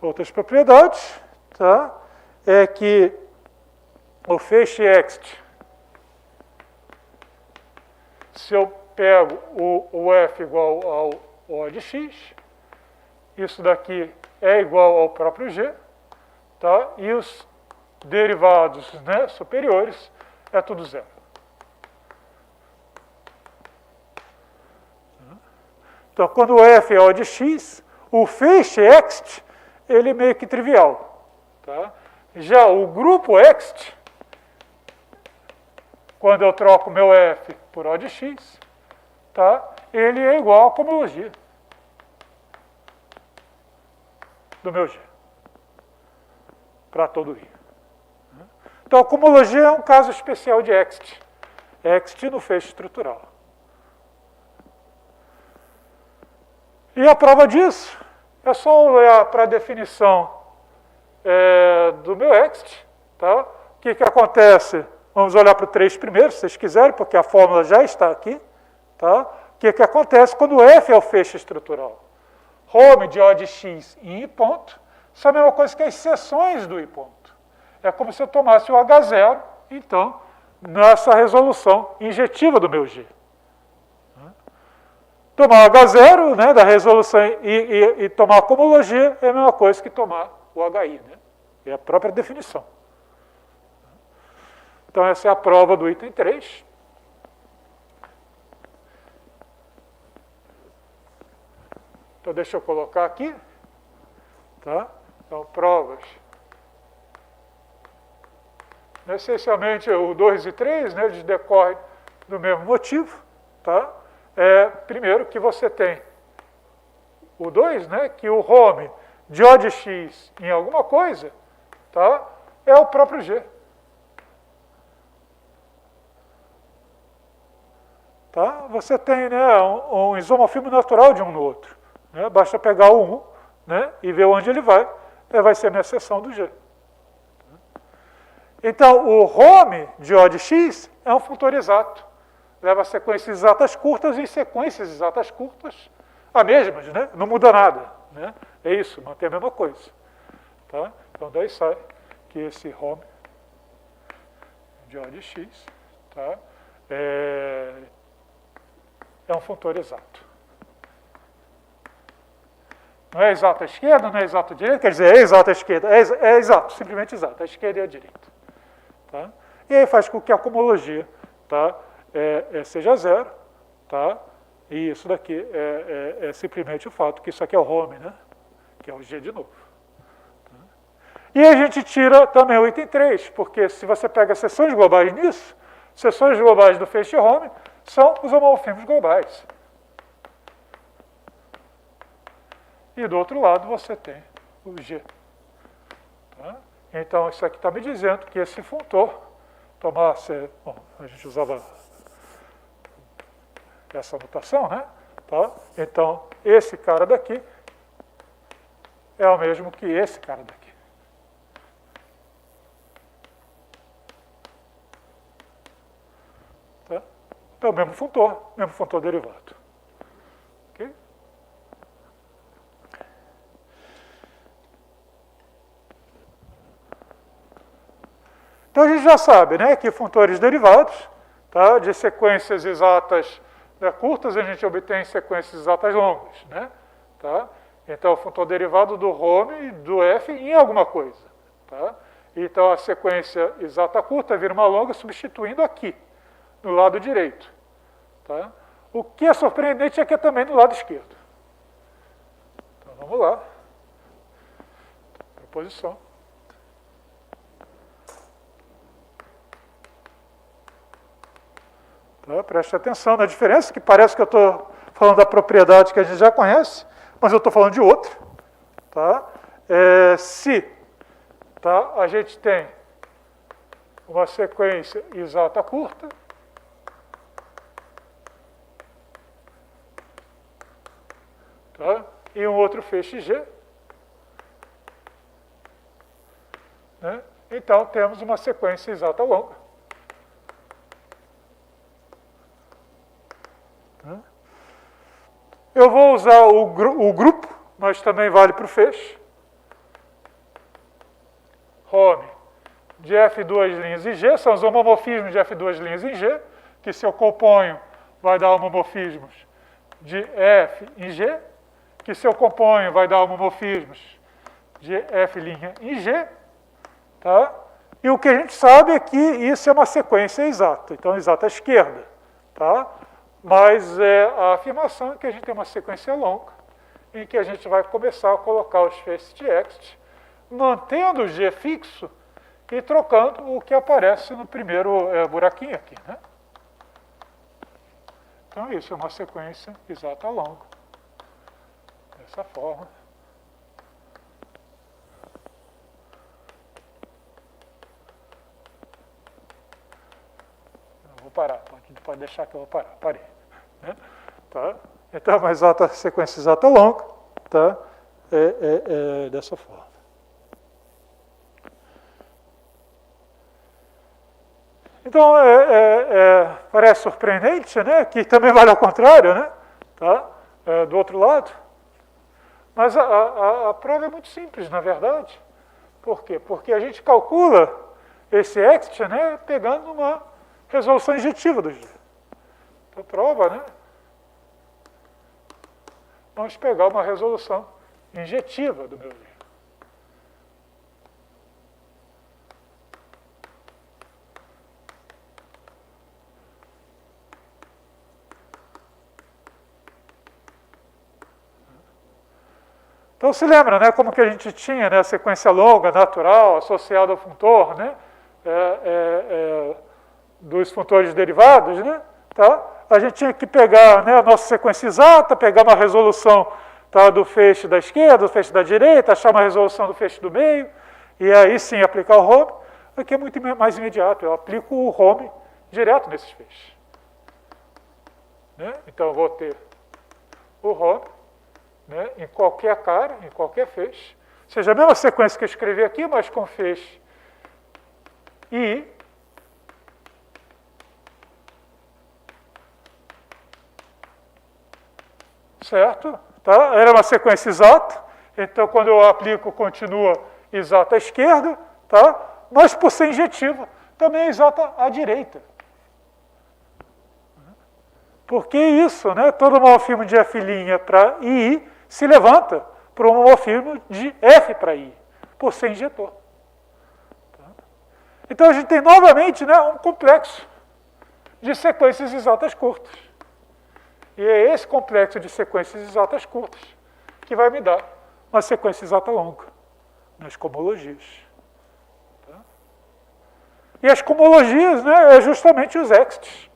Outras propriedades, tá, é que o feixe ext, se eu pego o F igual ao O de x, isso daqui é igual ao próprio G, tá? E os derivados, né, superiores é tudo zero. Então, quando o F é O de x, o feixe ext, ele é meio que trivial. Tá? Já o grupo ext, quando eu troco meu F por O de x, tá? Ele é igual à comologia do meu G. para todo I. Então, a cohomologia é um caso especial de Ext. Ext no feixe estrutural. E a prova disso é só olhar para a definição do meu Ext. Tá? O que acontece? Vamos olhar para o 3 primeiro, se vocês quiserem, porque a fórmula já está aqui. Tá? O que acontece quando F é o feixe estrutural? Home de O de X em I ponto, isso é a mesma coisa que as seções do I ponto. É como se eu tomasse o H0, então, nessa resolução injetiva do meu G. Tomar o H0, né, da resolução e tomar a cohomologia é a mesma coisa que tomar o HI. Né? É a própria definição. Então, essa é a prova do item 3. Então, deixa eu colocar aqui. Tá? Então, provas. Essencialmente, o 2 e 3, né, eles decorrem do mesmo motivo. Tá? Primeiro, que você tem o 2, né, que o home de O de X em alguma coisa, tá, é o próprio G. Tá? Você tem, né, um isomorfismo natural de um no outro. Né? Basta pegar o 1, né, e ver onde ele vai ser na seção do G. Então, o home de O de X é um funtor exato. Leva sequências exatas curtas e sequências exatas curtas, as mesmas, né? Não muda nada. Né? É isso, mantém a mesma coisa. Tá? Então, daí sai que esse home de O de X, tá? é um funtor exato. Não é exato à esquerda, não é exato à direita, quer dizer, é exato à esquerda, é exato, simplesmente exato, a esquerda e a direita. Tá? E aí faz com que a cohomologia, tá, seja zero, tá? E isso daqui é simplesmente o fato que isso aqui é o home, né? Que é o G de novo. Tá? E a gente tira também o item 3, porque se você pega seções globais nisso, seções globais do feixe home são os homomorfismos globais. E do outro lado você tem o G. Tá? Então, isso aqui está me dizendo que esse funtor tomasse... Bom, a gente usava essa notação, né? Tá? Então, esse cara daqui é o mesmo que esse cara daqui. Tá? É o mesmo funtor derivado. Ok? Então, a gente já sabe, né, que funtores derivados, tá, de sequências exatas, né, curtas, a gente obtém sequências exatas longas. Né, tá? Então, o funtor derivado do home e do f em alguma coisa. Tá? Então, a sequência exata curta vira uma longa substituindo aqui, no lado direito. Tá? O que é surpreendente é que é também no lado esquerdo. Então, vamos lá. Proposição. Tá? Preste atenção na diferença, que parece que eu estou falando da propriedade que a gente já conhece, mas eu estou falando de outra. Tá? Se a gente tem uma sequência exata curta, tá? E um outro feixe G, né? Então temos uma sequência exata longa. Eu vou usar o grupo, mas também vale para o feixe. Home de F2 linhas em G, são os homomorfismos de F2 linhas em G, que se eu componho vai dar homomorfismos de F em G, que se eu componho vai dar homomorfismos de F' em G. Tá? E o que a gente sabe é que isso é uma sequência exata, então exata à esquerda. Tá? Mas a afirmação é que a gente tem uma sequência longa, em que a gente vai começar a colocar os feixes de Ext, mantendo o G fixo e trocando o que aparece no primeiro buraquinho aqui. Né? Então, isso é uma sequência exata longa. Dessa forma. parar, pode deixar que eu vou parar, parei. Né? Tá? Então, uma sequência exata longa, tá? Dessa forma. Então, parece surpreendente, né? Que também vale ao contrário, né? Tá? Do outro lado. Mas a prova é muito simples, na verdade. Por quê? Porque a gente calcula esse ext, né, pegando uma resolução injetiva do G. Então, prova, né? Vamos pegar uma resolução injetiva do meu G. Então, se lembra, né, como que a gente tinha, né, a sequência longa, natural, associada ao funtor, né, dos funtores derivados, né, tá? A gente tinha que pegar, né, a nossa sequência exata, pegar uma resolução, tá, do feixe da esquerda, do feixe da direita, achar uma resolução do feixe do meio, e aí sim aplicar o home. Aqui é muito mais imediato, eu aplico o home direto nesses feixes. Né? Então, eu vou ter o home, né, em qualquer cara, em qualquer feixe. Ou seja, a mesma sequência que eu escrevi aqui, mas com feixe I. Certo? Tá? Era uma sequência exata, então quando eu aplico, continua exata à esquerda, tá? Mas por ser injetiva, também é exata à direita. Porque isso, né? Todo homomorfismo de F' para I se levanta para um homomorfismo de F para I, por ser injetor. Então a gente tem novamente, né, um complexo de sequências exatas curtas. E é esse complexo de sequências exatas curtas que vai me dar uma sequência exata longa nas cohomologias. Tá? E as cohomologias, né, é justamente os exts.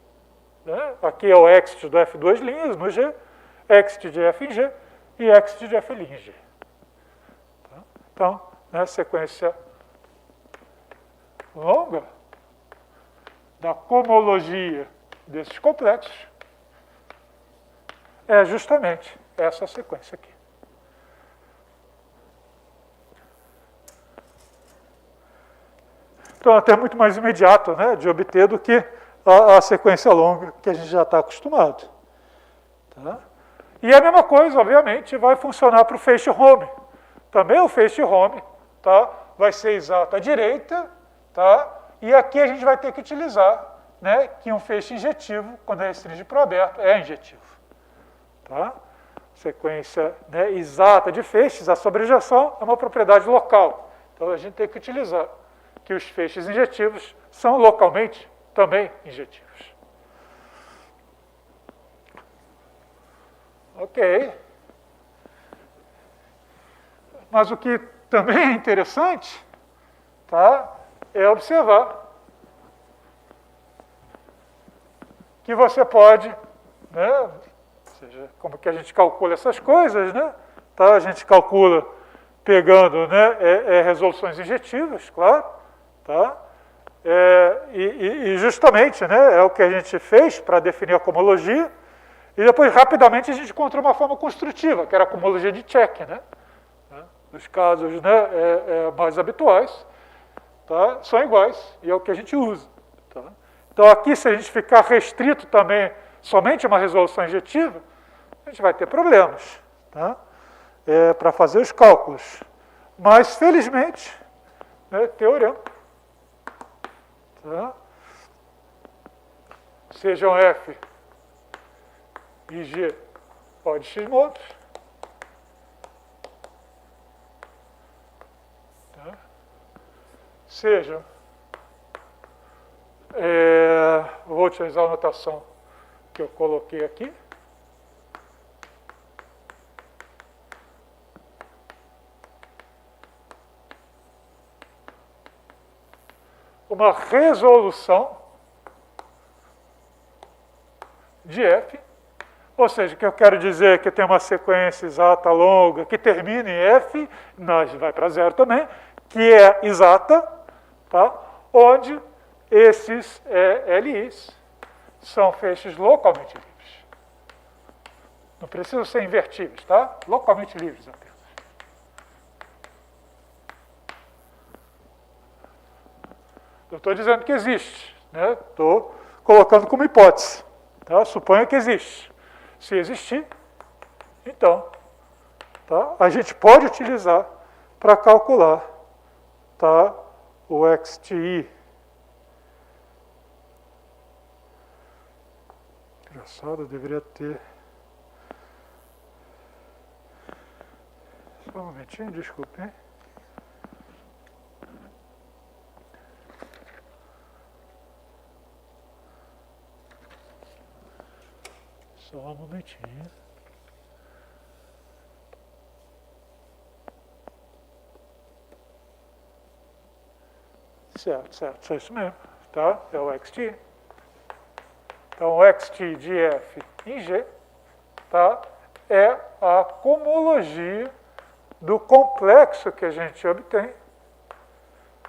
Né? Aqui é o ext do F2' no G, ext de F em G e ext de F' em G. Tá? Então, né, sequência longa da cohomologia desses complexos é justamente essa sequência aqui. Então, até muito mais imediato, né, de obter do que a sequência longa que a gente já está acostumado. Tá? E a mesma coisa, obviamente, vai funcionar para o feixe home. Também o feixe home, tá, vai ser exato à direita, tá? E aqui a gente vai ter que utilizar, né, que um feixe injetivo, quando restringe para o aberto, é injetivo. Tá? Sequência, né, exata de feixes, a sobrejeção é uma propriedade local. Então a gente tem que utilizar que os feixes injetivos são localmente também injetivos. Ok. Mas o que também é interessante, tá, é observar que você pode, né, ou seja, como que a gente calcula essas coisas, né? Tá? A gente calcula pegando, né, resoluções injetivas, claro, tá? E justamente, né, é o que a gente fez para definir a cohomologia, e depois rapidamente a gente encontrou uma forma construtiva, que era a cohomologia de Čech, né? Os casos, né, mais habituais, tá, são iguais, e é o que a gente usa. Tá? Então aqui, se a gente ficar restrito também somente a uma resolução injetiva, a gente vai ter problemas, tá? Para fazer os cálculos. Mas, felizmente, né, teorema, tá? Sejam F e G O de X modos, tá? Sejam, vou utilizar a notação que eu coloquei aqui, uma resolução de F, ou seja, o que eu quero dizer é que tem uma sequência exata longa que termina em F, mas vai para zero também, que é exata, tá? Onde esses LIs são feixes localmente livres. Não precisam ser invertíveis, tá? Localmente livres apenas. Eu estou dizendo que existe, né? Estou colocando como hipótese. Tá? Suponha que existe. Se existir, então, tá? A gente pode utilizar para calcular, tá? O XTI. Engraçado, eu deveria ter... Só um momentinho, desculpe, hein? Só um momentinho. Certo, certo, só isso mesmo, tá? É o XT. Então, o XT de F em G, tá? É a comologia do complexo que a gente obtém,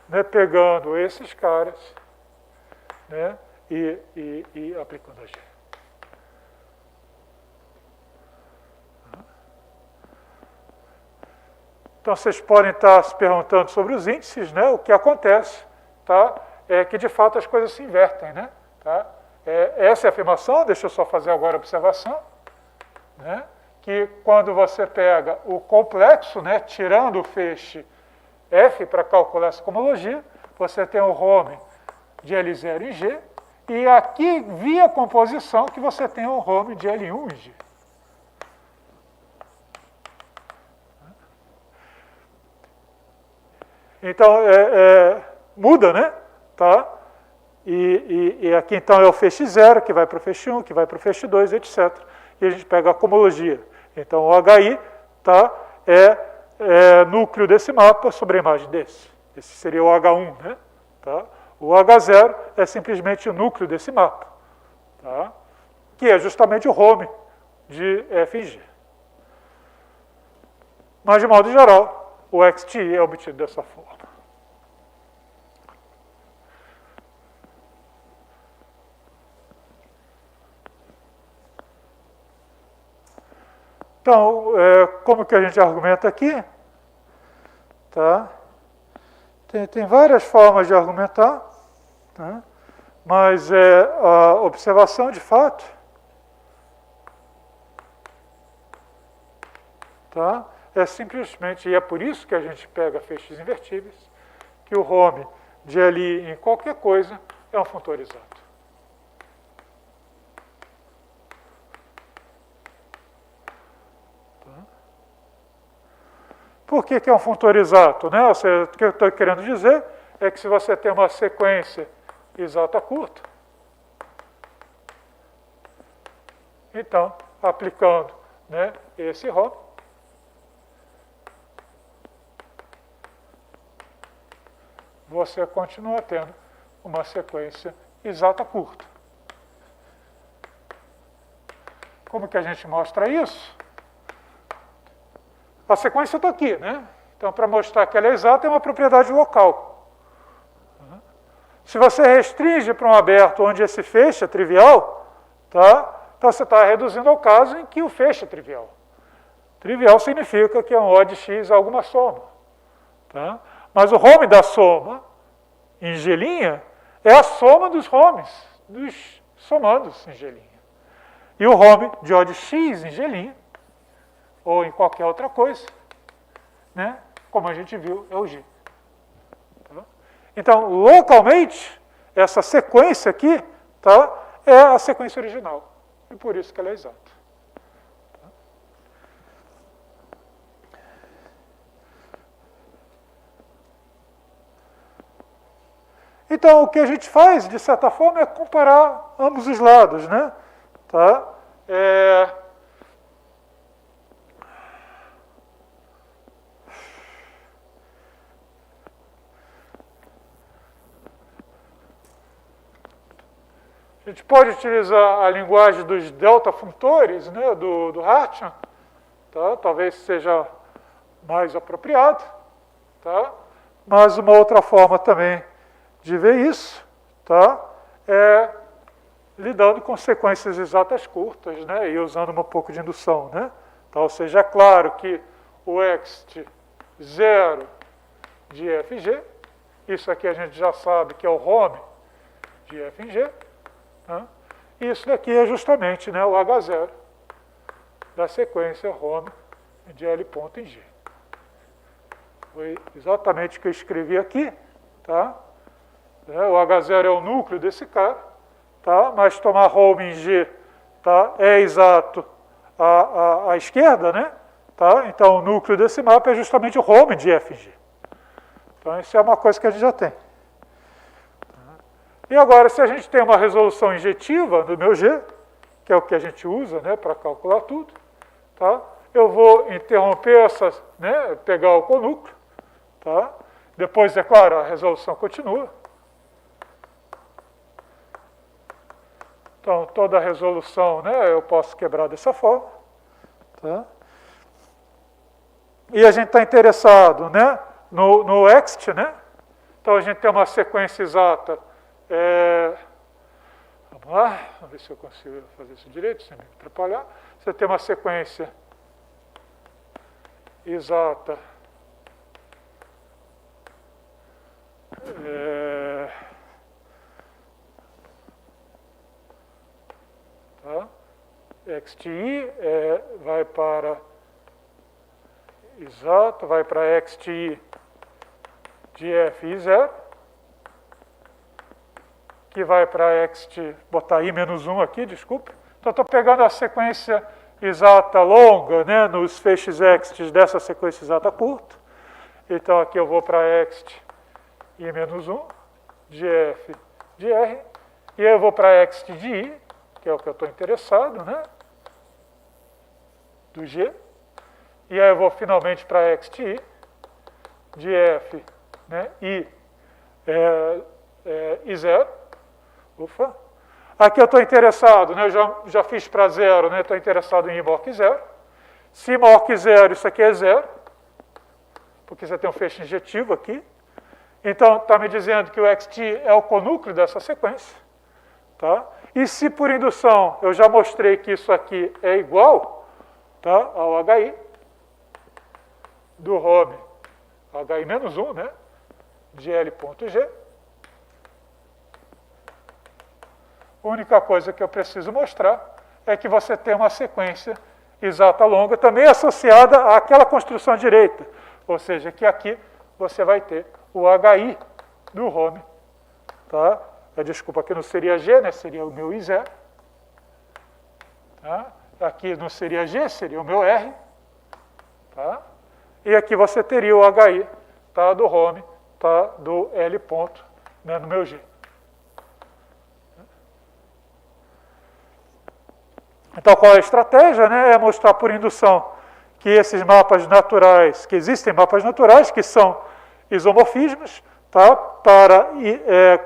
né? Pegando esses caras, né? E aplicando a G. Então, vocês podem estar se perguntando sobre os índices, né? O que acontece, tá? É que, de fato, as coisas se invertem, né? Tá? Essa é a afirmação, deixa eu só fazer agora a observação, né? Que quando você pega o complexo, né? Tirando o feixe F para calcular essa comologia, você tem o home de L0 em G, e aqui, via composição, que você tem o home de L1 em G. Então, muda, né? Tá? E aqui, então, é o feixe 0, que vai para o feixe 1, que vai para o feixe 2, etc. E a gente pega a comologia. Então, o HI, tá? É núcleo desse mapa sobre a imagem desse. Esse seria o H1, né? Tá? O H0 é simplesmente o núcleo desse mapa, tá? Que é justamente o home de F em G. Mas, de modo geral, o XTI é obtido dessa forma. Então, como que a gente argumenta aqui? Tá? Tem várias formas de argumentar, tá? Mas a observação de fato, tá? É simplesmente, e é por isso que a gente pega feixes invertíveis, que o home de ali em qualquer coisa é um funtorizado. Tá? Por que é um funtorizato, né? O que eu estou querendo dizer é que se você tem uma sequência exata curta, então, aplicando, né, esse home, você continua tendo uma sequência exata curta. Como que a gente mostra isso? A sequência está aqui, né? Então, para mostrar que ela é exata, é uma propriedade local. Se você restringe para um aberto onde esse feixe é trivial, tá? Então você está reduzindo ao caso em que o feixe é trivial. Trivial significa que é um O de x alguma soma. Tá? Mas o home da soma, em G', é a soma dos homes, dos somandos em G'. E o home de O de x em G', ou em qualquer outra coisa, né? Como a gente viu, é o G. Tá? Então, localmente, essa sequência aqui, tá, é a sequência original. E por isso que ela é exata. Tá? Então, o que a gente faz, de certa forma, é comparar ambos os lados, né? Tá? A gente pode utilizar a linguagem dos delta-funtores, né, do Hartmann, tá? Talvez seja mais apropriado, tá? Mas uma outra forma também de ver isso, tá? É lidando com sequências exatas curtas, né, e usando um pouco de indução, né? Então, ou seja, é claro que o ext 0 de f em g, isso aqui a gente já sabe que é o home de f em g, né? E isso daqui é justamente, né, o H0 da sequência home de L ponto em G. Foi exatamente o que eu escrevi aqui, tá? O H0 é o núcleo desse cara, tá? Mas tomar home em G, tá, é exato à esquerda, né? Tá? Então, o núcleo desse mapa é justamente o home de f em G. Então, isso é uma coisa que a gente já tem. E agora, se a gente tem uma resolução injetiva do meu G, que é o que a gente usa, né, para calcular tudo, tá? Eu vou interromper essas, né, pegar o conúcleo, tá? Depois, é claro, a resolução continua. Então, toda a resolução, né, eu posso quebrar dessa forma, tá? E a gente está interessado, né, no ext, né? Então, a gente tem uma sequência exata. Vamos lá, vamos ver se eu consigo fazer isso direito, sem me atrapalhar. Você tem uma sequência exata. Tá? XTI vai para exato, vai para XTI de f e 0, que vai para xt, botar i menos 1 aqui, desculpe. Então, estou pegando a sequência exata longa, né, nos feixes ext dessa sequência exata curta. Então, aqui eu vou para ext i menos 1, de f de r, e eu vou para ext de i, que é o que eu estou interessado, né, do g, e aí eu vou finalmente para xt de f, né, i 0. Ufa. Aqui eu estou interessado, né, eu já fiz para 0, né, estou interessado em i maior que 0. Se maior que 0, isso aqui é 0, porque você tem um feixe injetivo aqui. Então, está me dizendo que o xt é o conúcleo dessa sequência. Tá? E se por indução eu já mostrei que isso aqui é igual, tá, ao hi do home, hi menos 1, né, de L ponto G, a única coisa que eu preciso mostrar é que você tem uma sequência exata longa, também associada àquela construção direita. Ou seja, que aqui você vai ter o hi do home. Tá? Desculpa, aqui não seria G, né? Seria o meu I0. Tá? Aqui não seria G, seria o meu R. Tá? E aqui você teria o hi, tá, do home, tá, do L ponto, né, no meu G. Então, qual é a estratégia? Né? É mostrar por indução que esses mapas naturais, que existem mapas naturais que são isomorfismos, tá? Para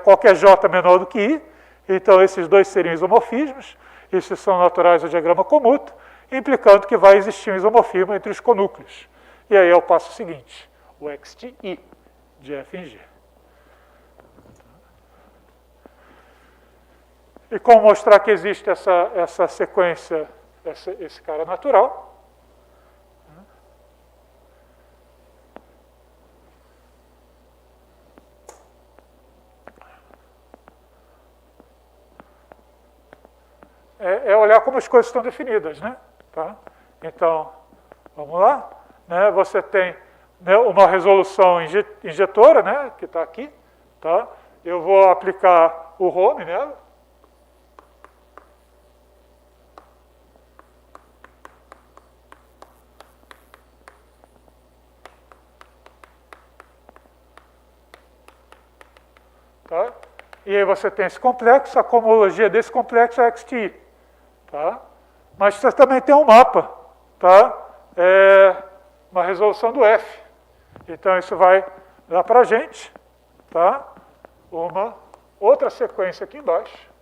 qualquer J menor do que I. Então, esses dois seriam isomorfismos. Esses são naturais do diagrama commuto, implicando que vai existir um isomorfismo entre os conúcleos. E aí é o passo seguinte, o XTI de F em G. E como mostrar que existe essa sequência, esse cara natural? É olhar como as coisas estão definidas, né? Tá? Então, vamos lá. Né? Você tem, né, uma resolução injetora, né, que está aqui. Tá? Eu vou aplicar o home nela. Tá? E aí você tem esse complexo, a cohomologia desse complexo é XTI. Tá? Mas você também tem um mapa, tá? Uma resolução do F. Então, isso vai dar para a gente, tá? Uma outra sequência aqui embaixo.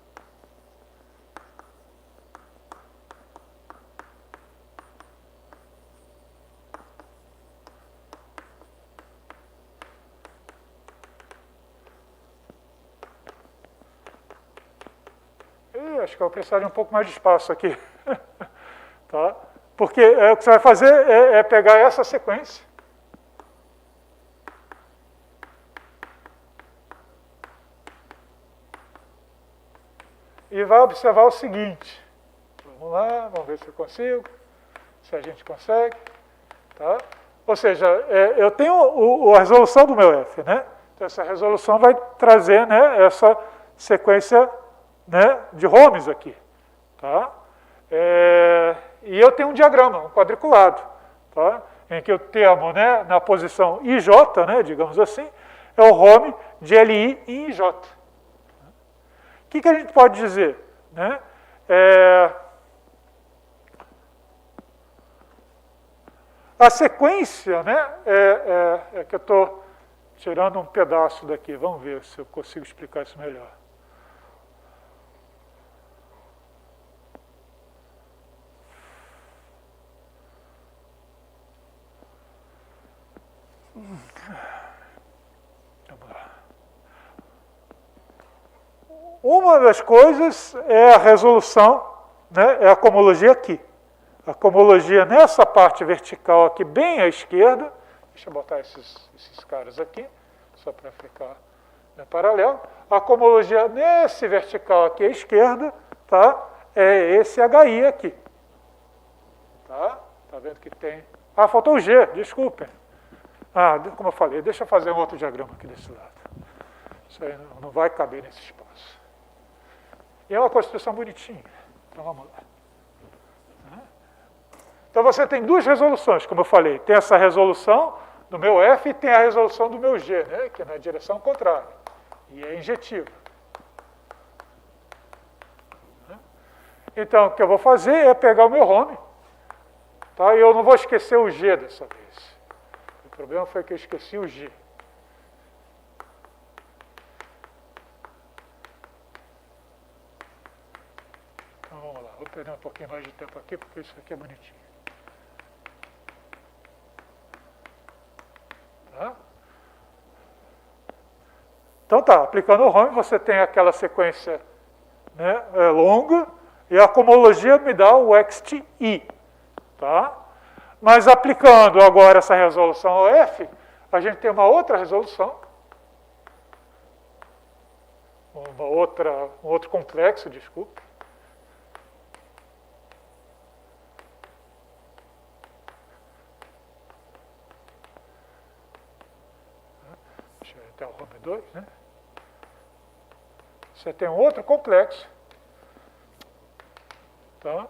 acho que eu vou precisar de um pouco mais de espaço aqui. Tá? Porque o que você vai fazer é pegar essa sequência. E vai observar o seguinte. Vamos lá, vamos ver se eu consigo. Se a gente consegue. Tá? Ou seja, eu tenho a resolução do meu F, né? Então, essa resolução vai trazer, né, essa sequência, né, de Holmes aqui. Tá? E eu tenho um diagrama, um quadriculado, tá? Em que o termo, né, na posição IJ, né, digamos assim, é o Home de LI em IJ. O que a gente pode dizer? Né? A sequência, né, é que eu estou tirando um pedaço daqui. Vamos ver se eu consigo explicar isso melhor. Uma das coisas é a resolução, né, é a cohomologia aqui. A cohomologia nessa parte vertical aqui, bem à esquerda. Deixa eu botar esses caras aqui, só para ficar, né, paralelo. A cohomologia nesse vertical aqui à esquerda, tá, é esse HI aqui. Tá vendo que tem... Ah, faltou o G, desculpem. Como eu falei, deixa eu fazer um outro diagrama aqui desse lado. Isso aí não vai caber nesse espaço. E é uma constituição bonitinha. Então vamos lá. Então você tem duas resoluções, como eu falei. Tem essa resolução do meu F e tem a resolução do meu G, né, que é na direção contrária. E é injetiva. Então, o que eu vou fazer é pegar o meu Home. Tá? E eu não vou esquecer o G dessa vez. O problema foi que eu esqueci o G. Então vamos lá. Vou perder um pouquinho mais de tempo aqui, porque isso aqui é bonitinho. Tá? Então tá, aplicando o Home, você tem aquela sequência, né, longa, e a cohomologia me dá o XTI. Tá? Mas aplicando agora essa resolução ao F, a gente tem uma outra resolução, um outro complexo, desculpe. Deixa eu ir até o Home 2, né? Você tem um outro complexo. Tá?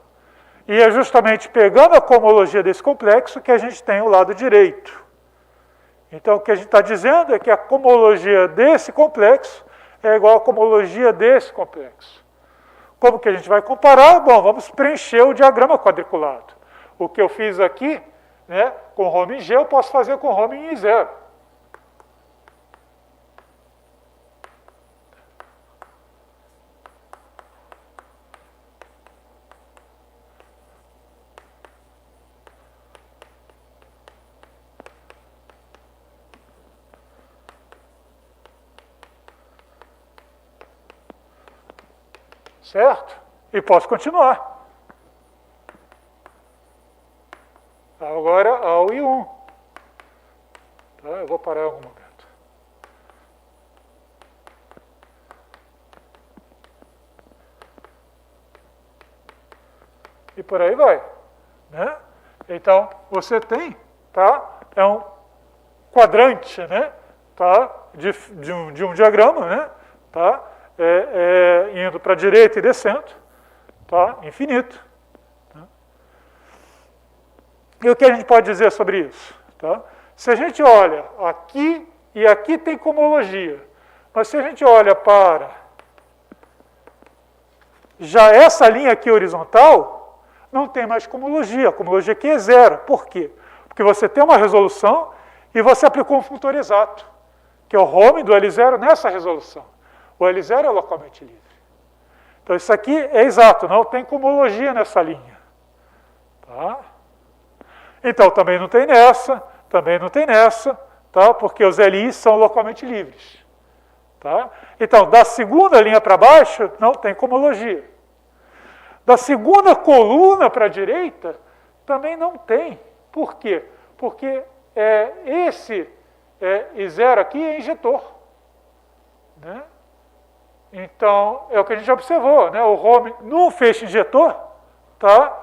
E é justamente pegando a cohomologia desse complexo que a gente tem o lado direito. Então, o que a gente está dizendo é que a cohomologia desse complexo é igual à cohomologia desse complexo. Como que a gente vai comparar? Bom, vamos preencher o diagrama quadriculado. O que eu fiz aqui, né, com Home em G, eu posso fazer com Home em I0. Certo? E posso continuar. Agora, ao I1. Tá? Eu vou parar em algum momento. E por aí vai. Né? Então, você tem, tá? É um quadrante, né? Tá? De um diagrama, né? Tá? Indo para a direita e descendo, tá? Infinito. Tá? E o que a gente pode dizer sobre isso? Tá? Se a gente olha aqui, e aqui tem cohomologia, mas se a gente olha para já essa linha aqui horizontal, não tem mais cohomologia. A cohomologia aqui é zero. Por quê? Porque você tem uma resolução e você aplicou um funtor exato, que é o Home do L0 nessa resolução. O L0 é localmente livre. Então, isso aqui é exato, não tem cohomologia nessa linha. Tá? Então, também não tem nessa, tá? Porque os LI são localmente livres. Tá? Então, da segunda linha para baixo, não tem cohomologia. Da segunda coluna para a direita, também não tem. Por quê? Porque esse I0 aqui é injetor. Né? Então, é o que a gente observou. Né? O home, num feixe injetor, tá?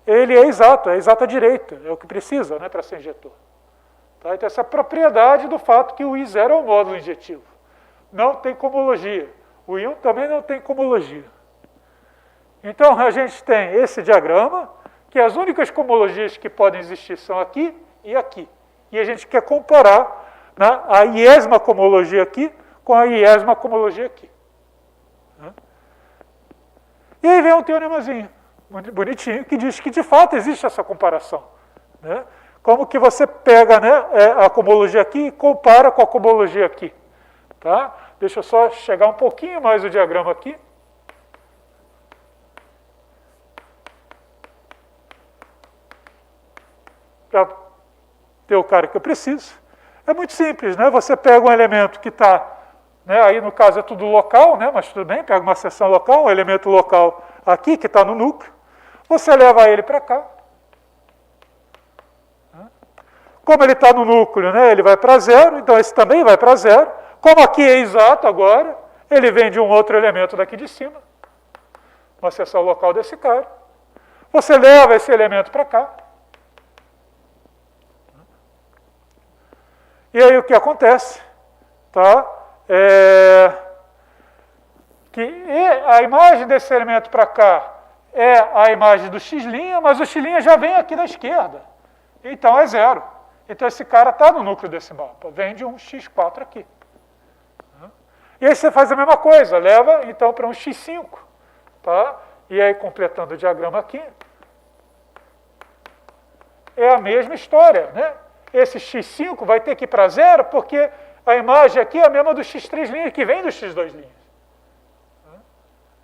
Ele é exata direita. É o que precisa, né, para ser injetor. Tá? Então, essa propriedade do fato que o I0 é um módulo injetivo. Não tem comologia. O I1 também não tem comologia. Então, a gente tem esse diagrama, que as únicas comologias que podem existir são aqui e aqui. E a gente quer comparar, né, a iésima comologia aqui com a iésima comologia aqui. Né? E aí vem um teoremazinho, bonitinho, que diz que, de fato, existe essa comparação. Né? Como que você pega, né, a comologia aqui e compara com a comologia aqui. Tá? Deixa eu só chegar um pouquinho mais o diagrama aqui. Para ter o cara que eu preciso. É muito simples, né? Você pega um elemento que está, né, aí no caso é tudo local, né, mas tudo bem, pega uma seção local, um elemento local aqui, que está no núcleo, você leva ele para cá. Como ele está no núcleo, né, ele vai para zero, então esse também vai para zero. Como aqui é exato agora, ele vem de um outro elemento daqui de cima, uma seção local desse cara. Você leva esse elemento para cá. E aí o que acontece? Tá? Que a imagem desse elemento para cá é a imagem do x', mas o x' já vem aqui da esquerda. Então é zero. Então esse cara está no núcleo desse mapa. Vem de um x4 aqui. E aí você faz a mesma coisa, leva então para um x5. Tá? E aí, completando o diagrama aqui, é a mesma história, né? Esse x5 vai ter que ir para zero, porque a imagem aqui é a mesma do x3', que vem do x2'.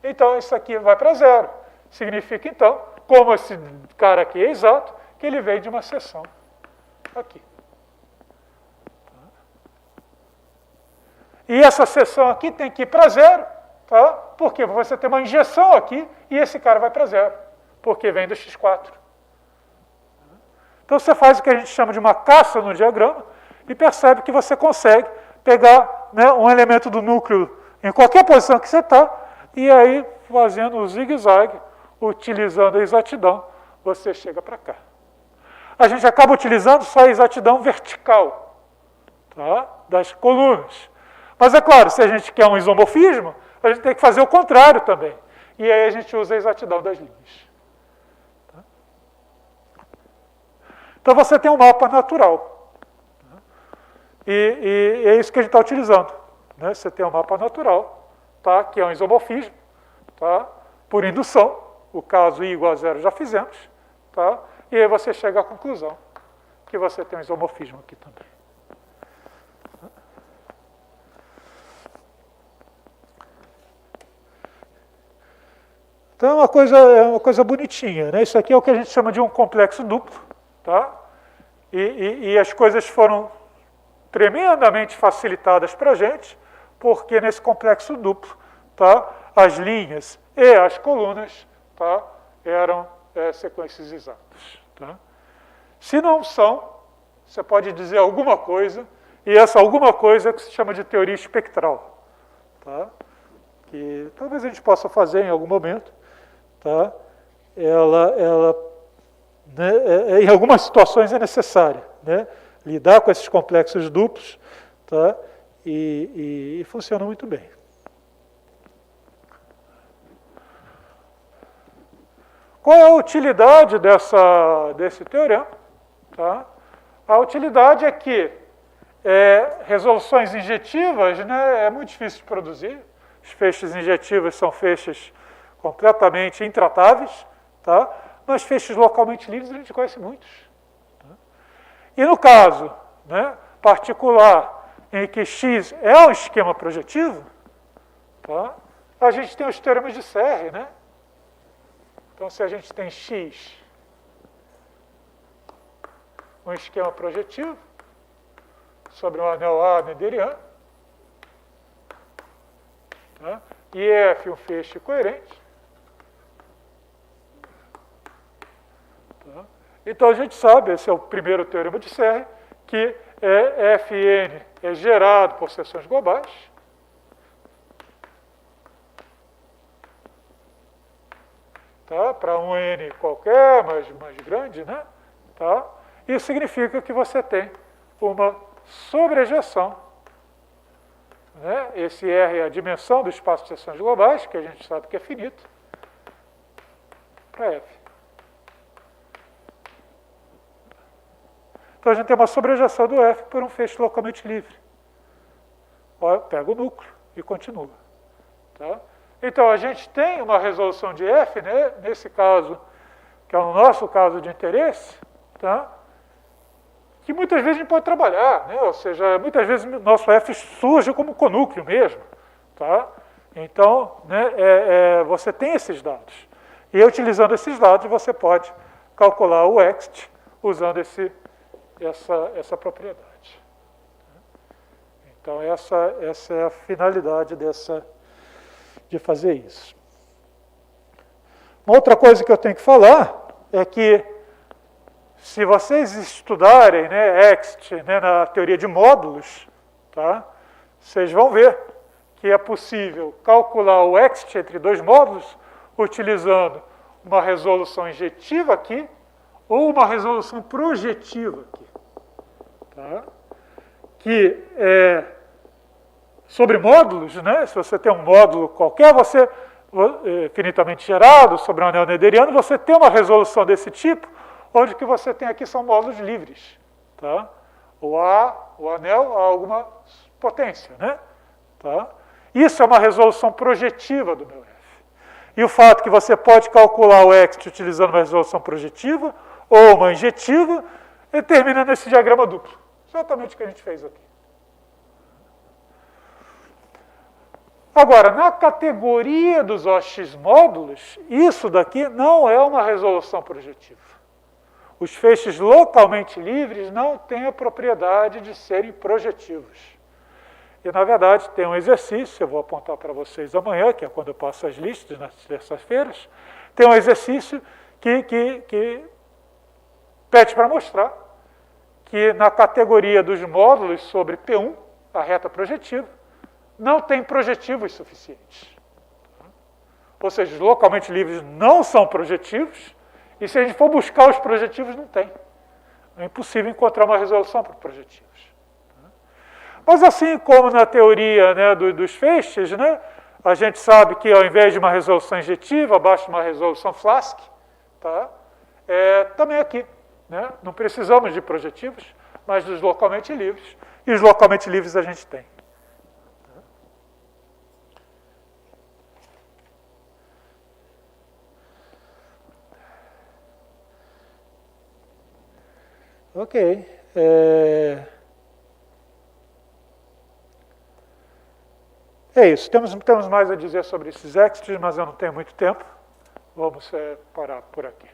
Então, isso aqui vai para zero. Significa, então, como esse cara aqui é exato, que ele vem de uma seção aqui. E essa seção aqui tem que ir para zero, tá? Porque você tem uma injeção aqui e esse cara vai para zero, porque vem do x4. Então, você faz o que a gente chama de uma caça no diagrama e percebe que você consegue pegar, né, um elemento do núcleo em qualquer posição que você está e aí, fazendo o zigue-zague, utilizando a exatidão, você chega para cá. A gente acaba utilizando só a exatidão vertical, tá, das colunas. Mas, é claro, se a gente quer um isomorfismo, a gente tem que fazer o contrário também. E aí a gente usa a exatidão das linhas. Então, você tem um mapa natural. E é isso que a gente está utilizando. Né? Você tem um mapa natural, tá? Que é um isomorfismo, tá? Por indução. O caso I igual a zero já fizemos. Tá? E aí você chega à conclusão que você tem um isomorfismo aqui também. Então, é uma coisa bonitinha. Né? Isso aqui é o que a gente chama de um complexo duplo. Tá? E as coisas foram tremendamente facilitadas para a gente, porque nesse complexo duplo, tá, as linhas e as colunas, tá, eram sequências exatas. Tá? Se não são, você pode dizer alguma coisa, e essa alguma coisa é que se chama de teoria espectral. Tá? Que talvez a gente possa fazer em algum momento. Tá? Ela né, em algumas situações é necessária, né, lidar com esses complexos duplos, tá, e funciona muito bem. Qual é a utilidade desse teorema? Tá? A utilidade é que resoluções injetivas, né, é muito difícil de produzir. Os feixes injetivos são feixes completamente intratáveis, tá? Mas feixes localmente livres a gente conhece muitos. Tá? E no caso, né, particular em que X é um esquema projetivo, tá? A gente tem os teoremas de Serre. Né? Então, se a gente tem X, um esquema projetivo, sobre um anel A mendeliano, tá? E F um feixe coerente, Tá? Então, a gente sabe, esse é o primeiro teorema de Serre, que Fn é gerado por seções globais. Tá? Para um n qualquer, mais grande, né? Tá? Isso significa que você tem uma sobrejeção. Né? Esse R é a dimensão do espaço de seções globais, que a gente sabe que é finito, para F. Então, a gente tem uma sobrejeção do F por um feixe localmente livre. Pega o núcleo e continua. Tá? Então, a gente tem uma resolução de F, né, nesse caso, que é o nosso caso de interesse, tá? Que muitas vezes a gente pode trabalhar, né? Ou seja, muitas vezes o nosso F surge como conúcleo mesmo. Tá? Então, né, você tem esses dados. E utilizando esses dados, você pode calcular o ext usando essa propriedade. Então, essa é a finalidade de fazer isso. Uma outra coisa que eu tenho que falar é que, se vocês estudarem, né, ext, né, na teoria de módulos, tá, vocês vão ver que é possível calcular o ext entre dois módulos utilizando uma resolução injetiva aqui ou uma resolução projetiva aqui. Tá? Que sobre módulos, né, se você tem um módulo qualquer, você finitamente gerado sobre um anel neuderiano, você tem uma resolução desse tipo, onde o que você tem aqui são módulos livres. Tá? O anel a alguma potência. Né? Tá? Isso é uma resolução projetiva do meu F. E o fato que você pode calcular o ext utilizando uma resolução projetiva ou uma injetiva, termina nesse diagrama duplo. Exatamente o que a gente fez aqui. Agora, na categoria dos OX módulos, isso daqui não é uma resolução projetiva. Os feixes localmente livres não têm a propriedade de serem projetivos. E, na verdade, tem um exercício, eu vou apontar para vocês amanhã, que é quando eu passo as listas, nas terças-feiras, tem um exercício que pede para mostrar que na categoria dos módulos sobre P1, a reta projetiva, não tem projetivos suficientes. Ou seja, os localmente livres não são projetivos, e se a gente for buscar os projetivos, não tem. É impossível encontrar uma resolução para projetivos. Mas assim como na teoria, né, dos feixes, né, a gente sabe que ao invés de uma resolução injetiva, basta uma resolução Flask, tá? Também aqui. Né, não precisamos de projetivos, mas dos localmente livres. E os localmente livres a gente tem. Ok. É isso. Temos mais a dizer sobre esses extras, mas eu não tenho muito tempo. Vamos parar por aqui.